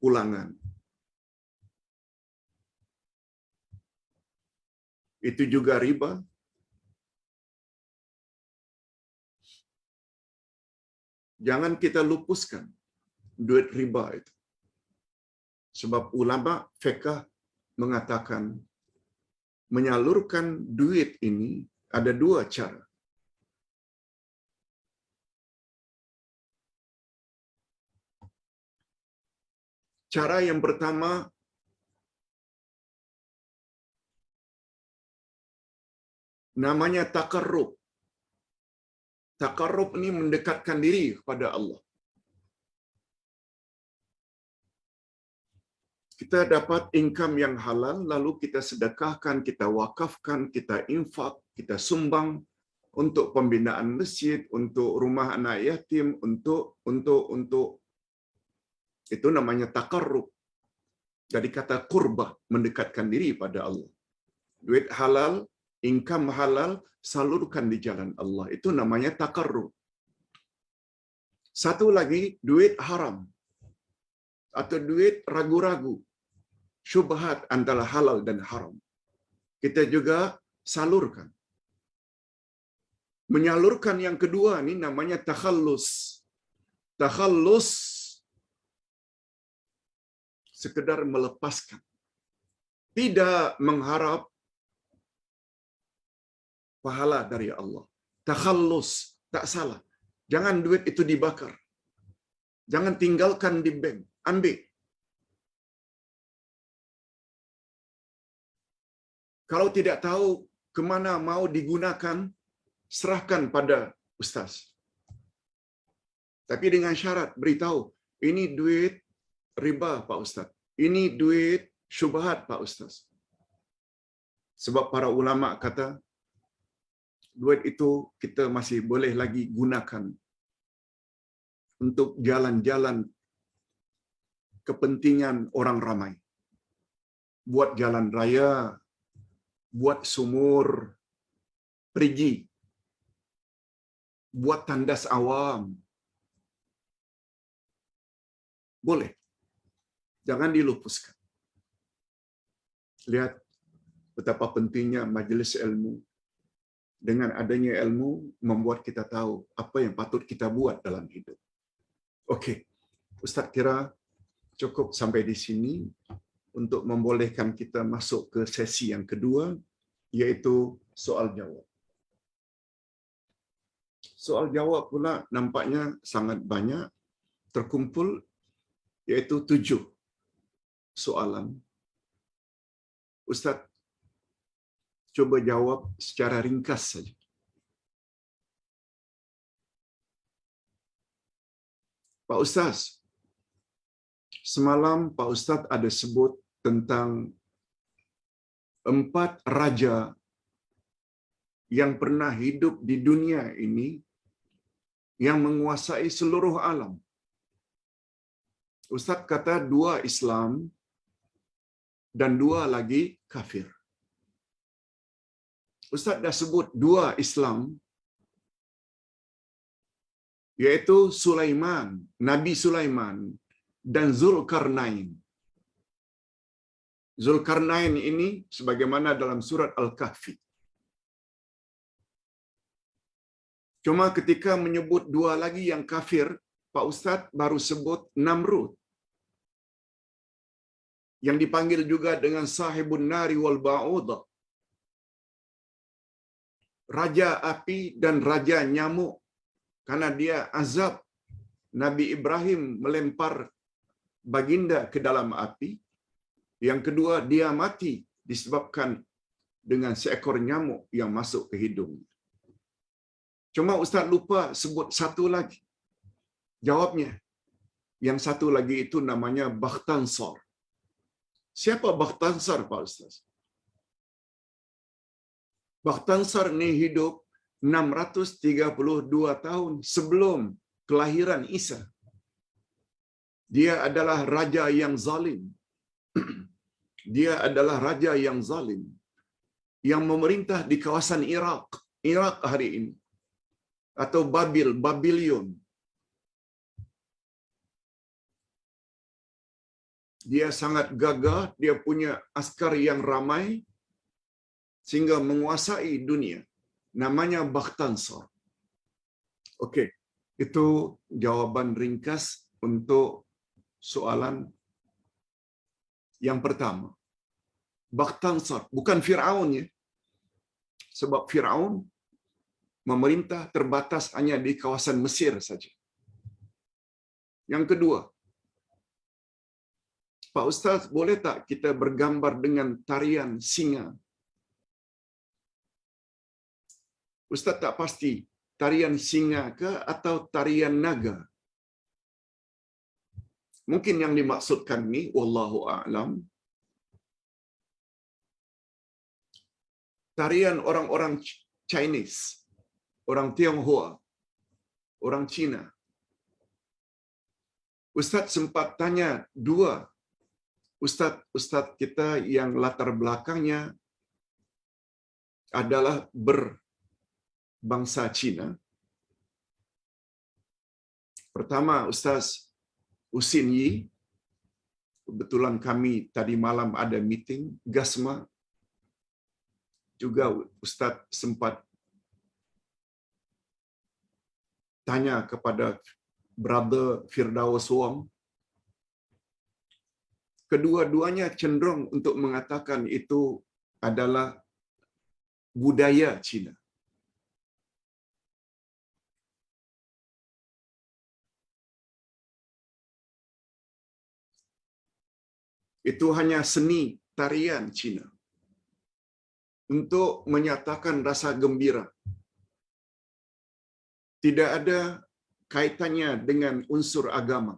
ulangan. Itu juga riba. Jangan kita lupuskan duit riba itu. Sebab ulama fiqh mengatakan menyalurkan duit ini ada dua cara. Cara yang pertama, namanya takarrub. Takarrub ini mendekatkan diri kepada Allah. Kita dapat income yang halal, lalu kita sedekahkan, kita wakafkan, kita infak, kita sumbang untuk pembinaan masjid, untuk rumah anak yatim, untuk itu namanya takarrub. Dari kata qurbah, mendekatkan diri pada Allah. Duit halal, income halal, salurkan di jalan Allah. Itu namanya takarrub. Satu lagi, duit haram. Atau duit ragu-ragu. Syubhat antara halal dan haram. Kita juga salurkan. Menyalurkan yang kedua ini namanya takhallus. Takhallus sekedar melepaskan. Tidak mengharap pahala dari Allah. Takhallus, tak salah. Jangan duit itu dibakar. Jangan tinggalkan di bank. Ambil. Kalau tidak tahu kemana mau digunakan, serahkan pada ustaz. Tapi dengan syarat, beritahu, ini duit riba Pak Ustaz. Ini duit syubhat Pak Ustaz. Sebab para ulama kata, duit itu kita masih boleh lagi gunakan untuk jalan-jalan kepentingan orang ramai. Buat jalan raya, buat sumur, perigi, buat tandas awam. Boleh. Jangan dilupuskan. Lihat betapa pentingnya majlis ilmu. Dengan adanya ilmu, membuat kita tahu apa yang patut kita buat dalam hidup. Okey, Ustaz kira cukup sampai di sini untuk membolehkan kita masuk ke sesi yang kedua, iaitu soal jawab. Soal jawab pula nampaknya sangat banyak terkumpul, iaitu 7 soalan. Ustaz cuba jawab secara ringkas saja. Pak Ustaz, semalam Pak Ustaz ada sebut tentang 4 raja yang pernah hidup di dunia ini yang menguasai seluruh alam. Ustaz kata 2 Islam dan 2 lagi kafir. Ustaz dah sebut 2 Islam, iaitu Sulaiman, Nabi Sulaiman dan Zulkarnain. Zulkarnain ini sebagaimana dalam surat Al-Kahfi. Cuma ketika menyebut 2 lagi yang kafir, Pak Ustaz baru sebut Namrud, yang dipanggil juga dengan Sahibun Nari wal Ba'udah, Raja Api dan Raja Nyamuk, karena dia azab Nabi Ibrahim melempar baginda ke dalam api. Yang kedua, dia mati disebabkan dengan seekor nyamuk yang masuk ke hidung. Cuma Ustaz lupa sebut satu lagi. Jawabnya, yang satu lagi itu namanya Bakhtansar. Siapa Bakhtansar, Pak Ustaz? Bakhtansar ni hidup 632 tahun sebelum kelahiran Isa. Dia adalah raja yang zalim. Dia adalah raja yang zalim yang memerintah di kawasan Iraq hari ini, atau Babylon. Dia sangat gagah, dia punya askar yang ramai sehingga menguasai dunia. Namanya Bakhtansar. Okey, itu jawaban ringkas untuk soalan yang pertama. Bakhtansar, bukan Firaun ya. Sebab Firaun memerintah terbatas hanya di kawasan Mesir saja. Yang kedua, Pak Ustaz, boleh tak kita bergambar dengan tarian singa? Ustaz tak pasti, tarian singa ke atau tarian naga? Mungkin yang dimaksudkan ni, wallahu a'lam, tarian orang-orang Chinese, orang Tionghoa, orang Cina. Ustaz sempat tanya dua ustaz kita yang latar belakangnya adalah berbangsa Cina. Pertama, Ustaz Husin Yi. Kebetulan kami tadi malam ada meeting, Gasma. Juga Ustaz sempat tanya kepada Brother Firdaus Wong. Kedua-duanya cenderung untuk mengatakan itu adalah budaya Cina. Itu hanya seni tarian Cina untuk menyatakan rasa gembira. Tidak ada kaitannya dengan unsur agama.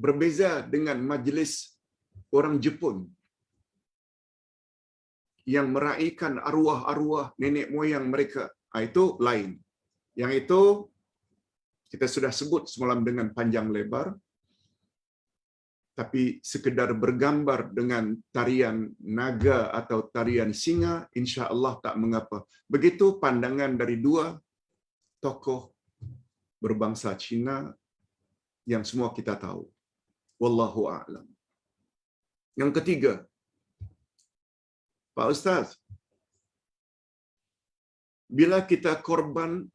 Berbeza dengan majlis orang Jepun yang meraihkan arwah-arwah nenek moyang mereka. Itu lain. Yang itu kita sudah sebut semalam dengan panjang lebar. Tapi sekedar bergambar dengan tarian naga atau tarian singa, insya Allah tak mengapa. Begitu pandangan dari dua tokoh berbangsa Cina yang semua kita tahu. Wallahu a'lam. Yang ketiga, Pak Ustaz, bila kita korban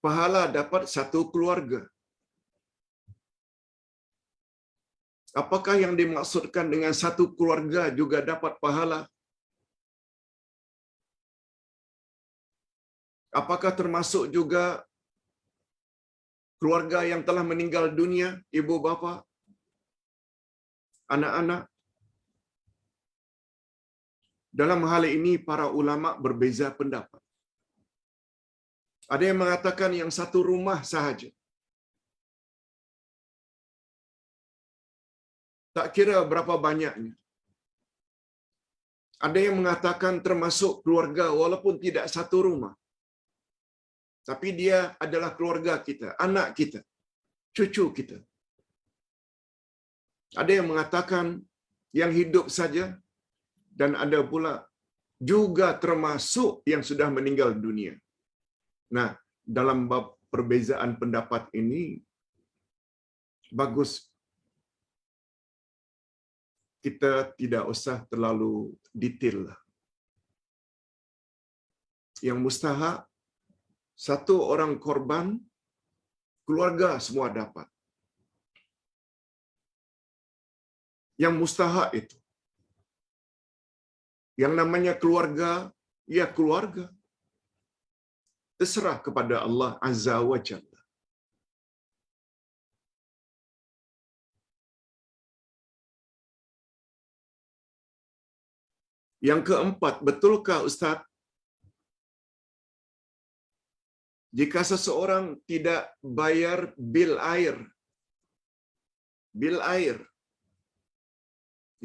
pahala dapat satu keluarga. Apakah yang dimaksudkan dengan satu keluarga juga dapat pahala? Apakah termasuk juga keluarga yang telah meninggal dunia, ibu bapa, anak-anak? Dalam hal ini para ulama berbeza pendapat. Ada yang mengatakan yang satu rumah sahaja. Tak kira berapa banyaknya. Ada yang mengatakan termasuk keluarga walaupun tidak satu rumah. Tapi dia adalah keluarga kita, anak kita, cucu kita. Ada yang mengatakan yang hidup saja, dan ada pula juga termasuk yang sudah meninggal dunia. Nah, dalam bab perbezaan pendapat ini, bagus kita tidak usah terlalu detail. Yang mustahak, satu orang korban, keluarga semua dapat. Yang mustahak itu. Yang namanya keluarga, ya keluarga. Terserah kepada Allah Azza wa Jalla. Yang keempat, betulkah Ustaz, jika seseorang tidak bayar bil air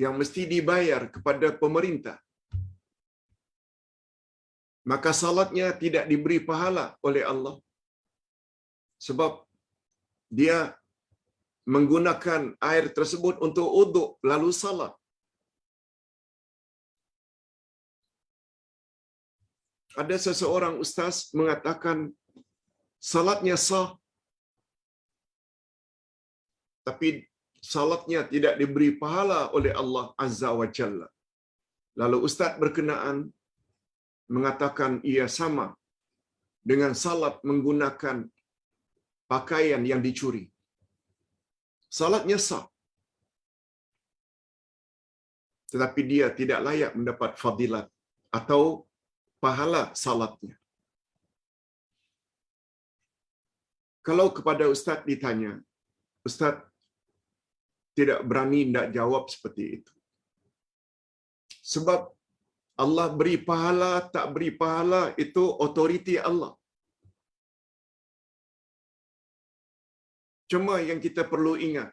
yang mesti dibayar kepada pemerintah, maka salatnya tidak diberi pahala oleh Allah sebab dia menggunakan air tersebut untuk uduk lalu salat. Ada seseorang ustaz mengatakan salatnya sah, tapi salatnya tidak diberi pahala oleh Allah Azza wa Jalla. Lalu ustaz berkenaan mengatakan ia sama dengan salat menggunakan pakaian yang dicuri. Salatnya sah, tetapi dia tidak layak mendapat fadilat atau pahala salatnya. Kalau kepada ustaz ditanya, ustaz tidak berani tidak jawab seperti itu. Sebab Allah beri pahala, tak beri pahala, itu otoriti Allah. Cuma yang kita perlu ingat,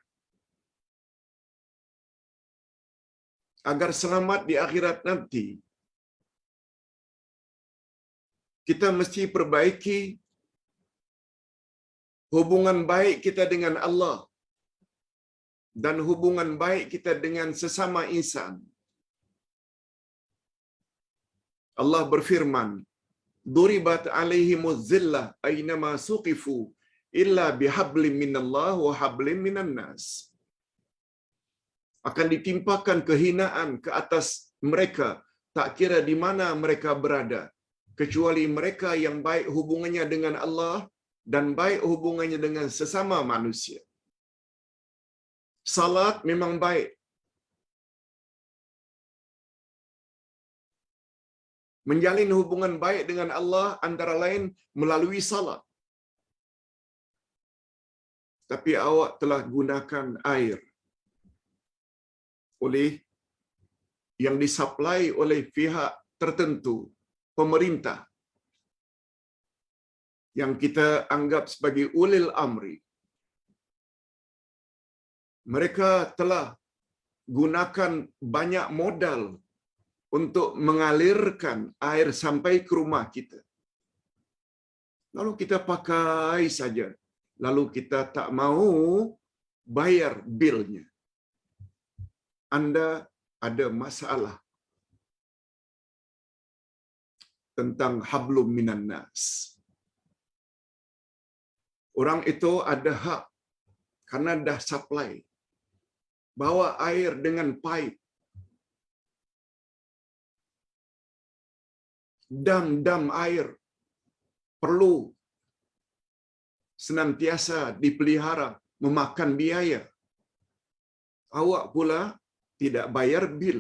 agar selamat di akhirat nanti, kita mesti perbaiki hubungan baik kita dengan Allah dan hubungan baik kita dengan sesama insan. Allah berfirman, "Duribat 'alaihimuz zillah aynama suqifu illa bihablim minallah wa hablim minan nas." Akan ditimpakan kehinaan ke atas mereka, tak kira di mana mereka berada, kecuali mereka yang baik hubungannya dengan Allah dan baik hubungannya dengan sesama manusia. Salat memang baik. Menjalin hubungan baik dengan Allah antara lain melalui salat. Tapi awak telah gunakan air oleh yang disuplai oleh pihak tertentu, pemerintah, yang kita anggap sebagai ulil amri. Mereka telah gunakan banyak modal untuk mengalirkan air sampai ke rumah kita. Lalu kita pakai saja. Lalu kita tak mau bayar bilnya. Anda ada masalah tentang hablum minan nas. Orang itu ada hak karena dah supply. Bawa air dengan pipe. Dam-dam air perlu senantiasa dipelihara, memakan biaya. Awak pula tidak bayar bil.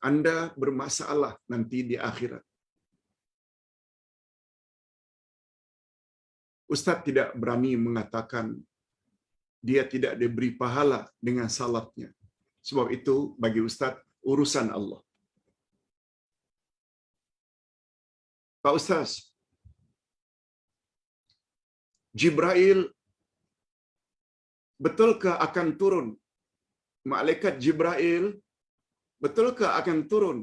Anda bermasalah nanti di akhirat. Ustaz tidak berani mengatakan dia tidak diberi pahala dengan salatnya. Sebab itu bagi Ustaz urusan Allah. Pak Ustaz, Jibril betulkah akan turun? Malaikat Jibril betulkah akan turun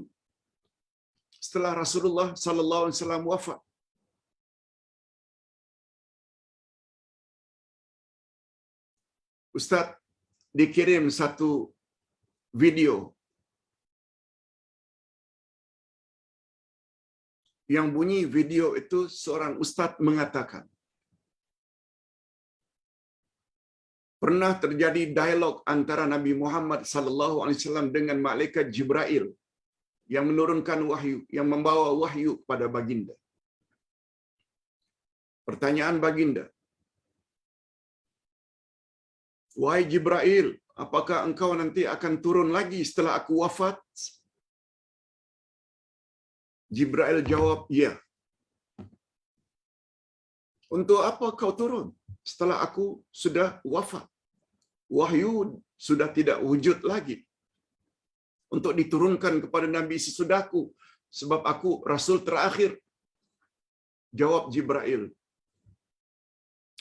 setelah Rasulullah sallallahu alaihi wasallam wafat? Ustaz dikirim satu video yang bunyi video itu seorang ustaz mengatakan, pernah terjadi dialog antara Nabi Muhammad sallallahu alaihi wasallam dengan malaikat Jibril yang menurunkan wahyu, yang membawa wahyu kepada baginda. Pertanyaan baginda, "Wahai Jibril, apakah engkau nanti akan turun lagi setelah aku wafat?" Jibril jawab, "Ya." "Untuk apa kau turun setelah aku sudah wafat? Wahyu sudah tidak wujud lagi untuk diturunkan kepada Nabi sesudahku, sebab aku Rasul terakhir." Jawab Jibril,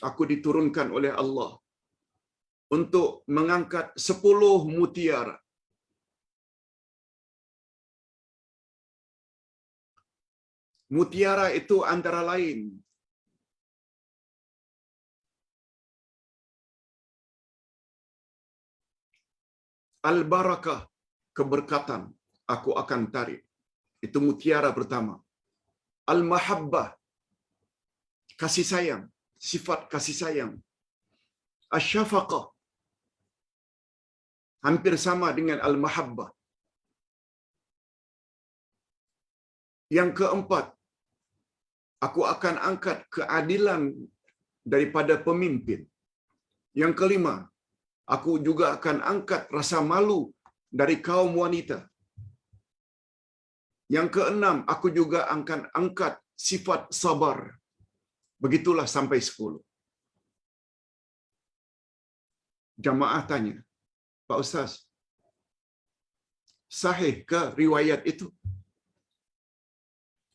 "Aku diturunkan oleh Allah untuk mengangkat 10 mutiara. Mutiara itu antara lain al-barakah, keberkatan, aku akan tarik. Itu mutiara pertama. Al-mahabbah, kasih sayang, sifat kasih sayang. Asyafaqah hampir sama dengan al-mahabbah. Yang keempat, aku akan angkat keadilan daripada pemimpin. Yang kelima, aku juga akan angkat rasa malu dari kaum wanita. Yang keenam, aku juga akan angkat sifat sabar. Begitulah sampai 10. Jamaah tanya, Pak Ustaz, sahih ke riwayat itu?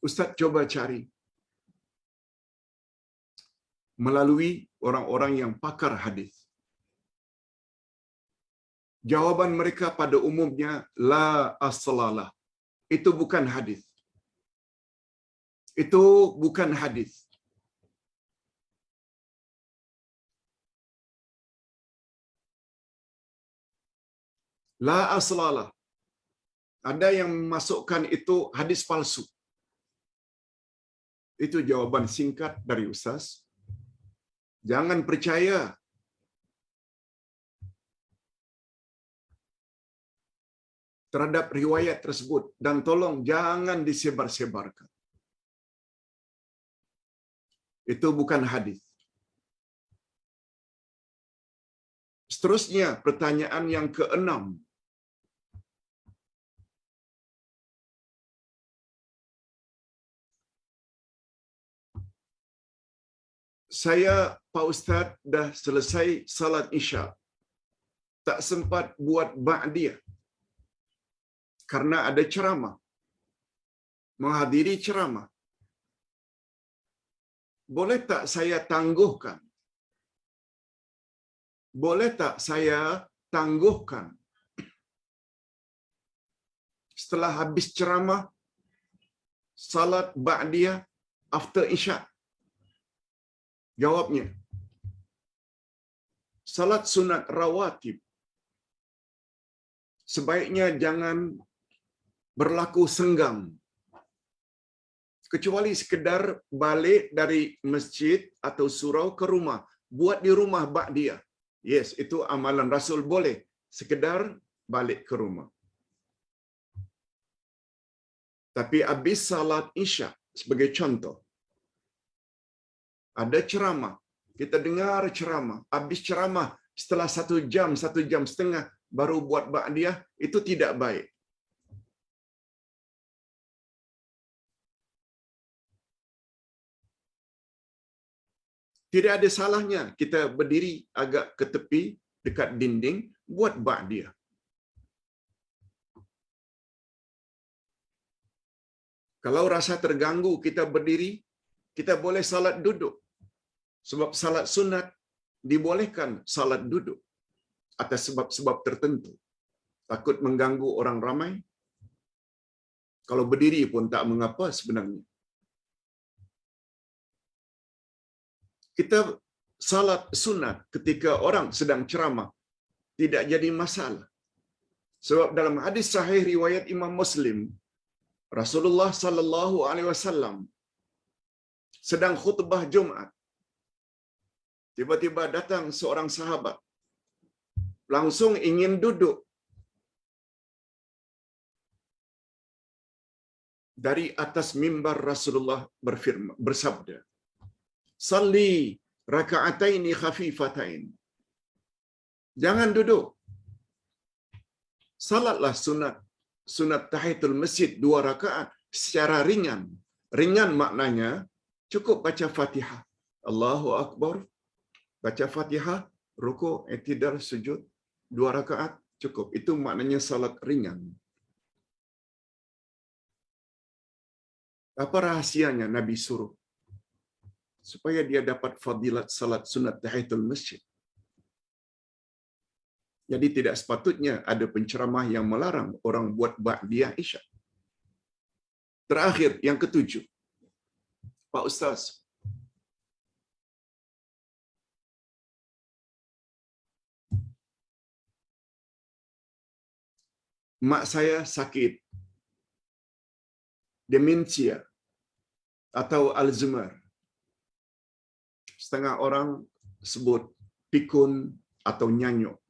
Ustaz coba cari melalui orang-orang yang pakar hadis. Jawaban mereka pada umumnya la aslalah. Itu bukan hadis. Itu bukan hadis. La aslalah. Ada yang memasukkan itu hadis palsu. Itu jawaban singkat dari Ustaz. Jangan percaya terhadap riwayat tersebut dan tolong jangan disebar-sebarkan. Itu bukan hadis. Seterusnya pertanyaan yang keenam. Saya, Pak Ustaz, dah selesai salat Isya. Tak sempat buat ba'diyah karena ada ceramah. Menghadiri ceramah. Boleh tak saya tangguhkan? Boleh tak saya tangguhkan? Setelah habis ceramah, salat ba'diyah after Isya. Jawabnya, salat sunat rawatib sebaiknya jangan berlaku senggang. Kecuali sekedar balik dari masjid atau surau ke rumah. Buat di rumah ba'diyah. Yes, itu amalan Rasul boleh. Sekedar balik ke rumah. Tapi habis salat Isya, sebagai contoh, ada ceramah. Kita dengar ceramah. Habis ceramah, setelah 1 jam, 1 jam setengah, baru buat ba'diyah, itu tidak baik. Tidak ada salahnya kita berdiri agak ke tepi, dekat dinding, buat ba'diyah. Kalau rasa terganggu kita berdiri, kita boleh salat duduk. Sebab salat sunat dibolehkan salat duduk atas sebab-sebab tertentu. Takut mengganggu orang ramai. Kalau berdiri pun tak mengapa sebenarnya. Kita salat sunat ketika orang sedang ceramah tidak jadi masalah. Sebab dalam hadis sahih riwayat Imam Muslim, Rasulullah sallallahu alaihi wasallam sedang khutbah Jumat. Tiba-tiba datang seorang sahabat. Langsung ingin duduk. Dari atas mimbar Rasulullah bersabda, "Salli raka'ataini khafifatain." Jangan duduk. Salatlah sunat tahiyatul masjid 2 rakaat secara ringan. Ringan maknanya cukup baca Fatihah. Allahu Akbar. Baca Fatihah, rukuk, i'tidal, sujud 2 rakaat cukup. Itu maknanya salat ringan. Apa rahasianya Nabi suruh? Supaya dia dapat fadilat salat sunat tahiyatul masjid. Jadi tidak sepatutnya ada penceramah yang melarang orang buat ba'diyah Isya. Terakhir, yang ketujuh. Pak Ustaz, mak saya sakit demensia atau Alzheimer. setengah orang sebut pikun atau nyanyuk.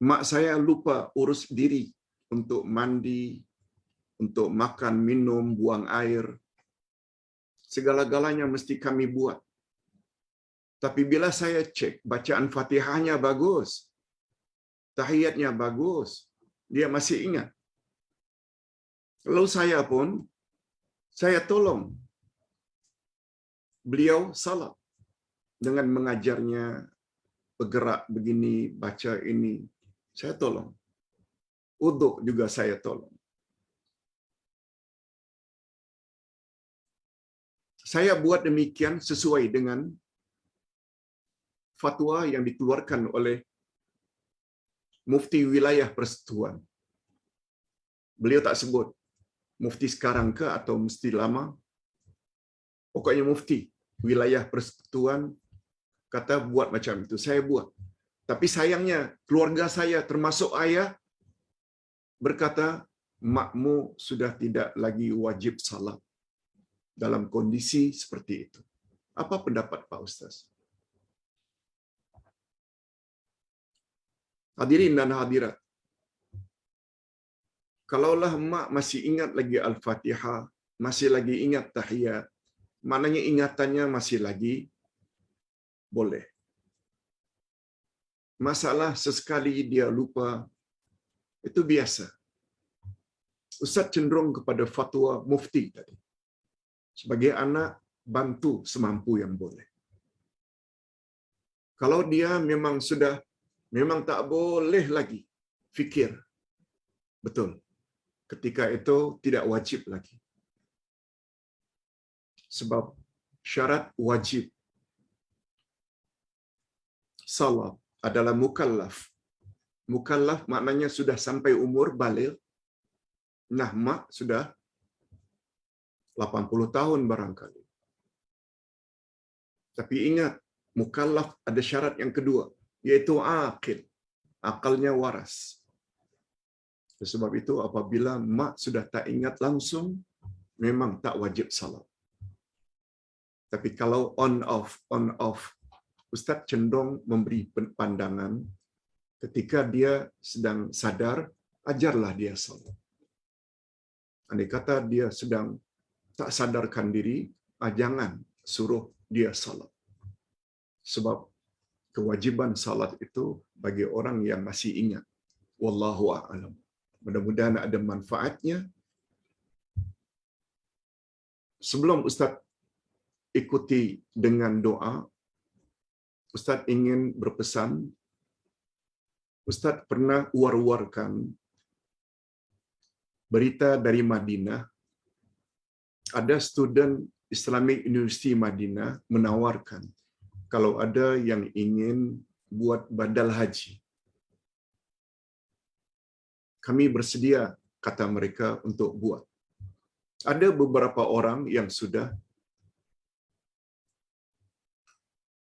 Mak saya lupa urus diri untuk mandi, untuk makan, minum, buang air. Segala-galanya mesti kami buat. Tapi bila saya cek, bacaan Fatihahnya bagus. Tahiyatnya bagus. Dia masih ingat. Lalu saya pun, saya tolong beliau salat dengan mengajarnya bergerak begini, baca ini. Saya tolong. Uduk juga saya tolong. Saya buat demikian sesuai dengan fatwa yang dikeluarkan oleh Mufti Wilayah Persekutuan. Beliau tak sebut mufti sekarang ke atau mufti lama. Pokoknya Mufti Wilayah Persekutuan kata buat macam itu. Saya buat. Tapi sayangnya keluarga saya termasuk ayah berkata, makmu sudah tidak lagi wajib salat dalam kondisi seperti itu. Apa pendapat Pak Ustaz? Hadirin dan hadirat, kalaulah mak masih ingat lagi Al-Fatihah, masih lagi ingat tahiyat, maknanya ingatannya masih lagi boleh. Masalah sesekali dia lupa, itu biasa. Ustaz cenderung kepada fatwa mufti tadi. Sebagai anak, bantu semampu yang boleh. Kalau dia memang tak boleh lagi fikir. Betul. Ketika itu tidak wajib lagi. Sebab syarat wajib salat adalah mukallaf. Mukallaf maknanya sudah sampai umur baligh. Nah, mak sudah 80 tahun barangkali. Tapi ingat, mukallaf ada syarat yang kedua, yaitu aqil. Akalnya waras. Sebab itu apabila mak sudah tak ingat langsung, memang tak wajib salat. Tapi kalau on off, Ustaz cenderung memberi pandangan ketika dia sedang sadar, ajarlah dia salat. Andai kata dia sedang tak sadarkan diri, jangan suruh dia salat. Sebab kewajiban salat itu bagi orang yang masih ingat. Wallahu a'lam. Mudah-mudahan ada manfaatnya. Sebelum Ustaz ikuti dengan doa, Ustaz ingin berpesan. Ustaz pernah war-warkan berita dari Madinah. Ada student Islamic University Madinah menawarkan kalau ada yang ingin buat badal haji, kami bersedia, kata mereka, untuk buat. Ada beberapa orang yang sudah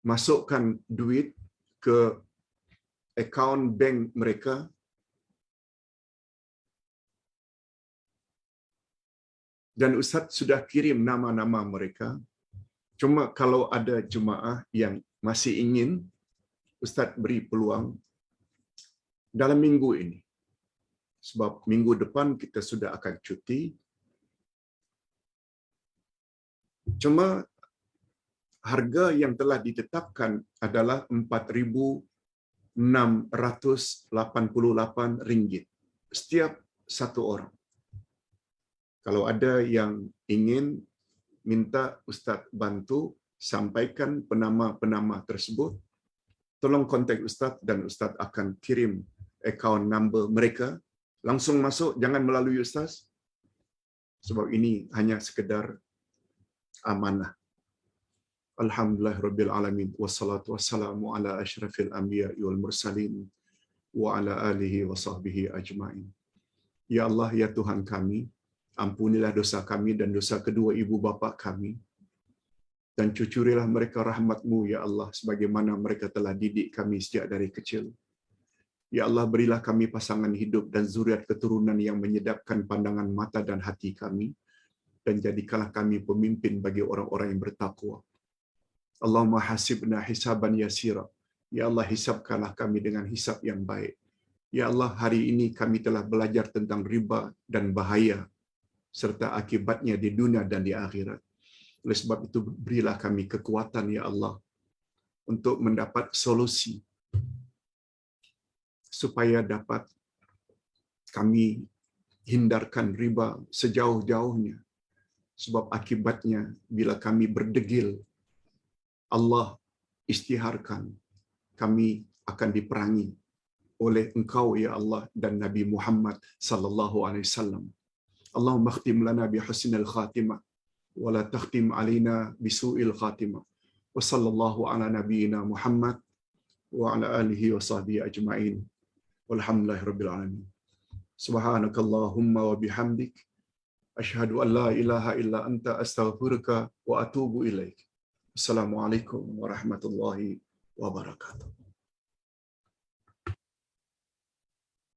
masukkan duit ke akaun bank mereka, dan Ustaz sudah kirim nama-nama mereka. Cuma kalau ada jemaah yang masih ingin, Ustaz beri peluang dalam minggu ini. Sebab minggu depan kita sudah akan cuti. Cuma harga yang telah ditetapkan adalah RM4,688 setiap satu orang. Kalau ada yang ingin minta Ustaz bantu sampaikan penama-penama tersebut, tolong kontak Ustaz dan Ustaz akan kirim akaun number mereka. Langsung masuk, jangan melalui Ustaz. Sebab ini hanya sekedar amanah. Alhamdulillah Rabbil wassalatu wassalamu ala asyrafil anbiya wal mursalin wa ala alihi wa sahbihi ajma'in. Ya Allah, ya Tuhan kami, ampunilah dosa kami dan dosa kedua ibu bapa kami, dan cucurilah mereka rahmat-Mu, ya Allah, sebagaimana mereka telah didik kami sejak dari kecil. Ya Allah, berilah kami pasangan hidup dan zuriat keturunan yang menyedapkan pandangan mata dan hati kami, dan jadikanlah kami pemimpin bagi orang-orang yang bertakwa. Allahumma hasibna hisaban yasira. Ya Allah, hisabkanlah kami dengan hisab yang baik. Ya Allah, hari ini kami telah belajar tentang riba dan bahaya serta akibatnya di dunia dan di akhirat. Oleh sebab itu, berilah kami kekuatan, Ya Allah, untuk mendapat solusi supaya dapat kami hindarkan riba sejauh-jauhnya. Sebab akibatnya bila kami berdegil, Allah istiharkan kami akan diperangi oleh Engkau, Ya Allah, dan Nabi Muhammad sallallahu alaihi wasallam. Allahumma khtim lana bi husnil khatimah wa la takhtim alaina bi su'il khatimah. Wa sallallahu ala nabiyyina Muhammad wa ala alihi wa sahbihi ajma'in. Walhamdulillahi rabbil alamin. Subhanakallahumma wa bihamdik asyhadu an la ilaha illa anta astaghfiruka wa atubu ilaik. Assalamualaikum warahmatullahi wabarakatuh.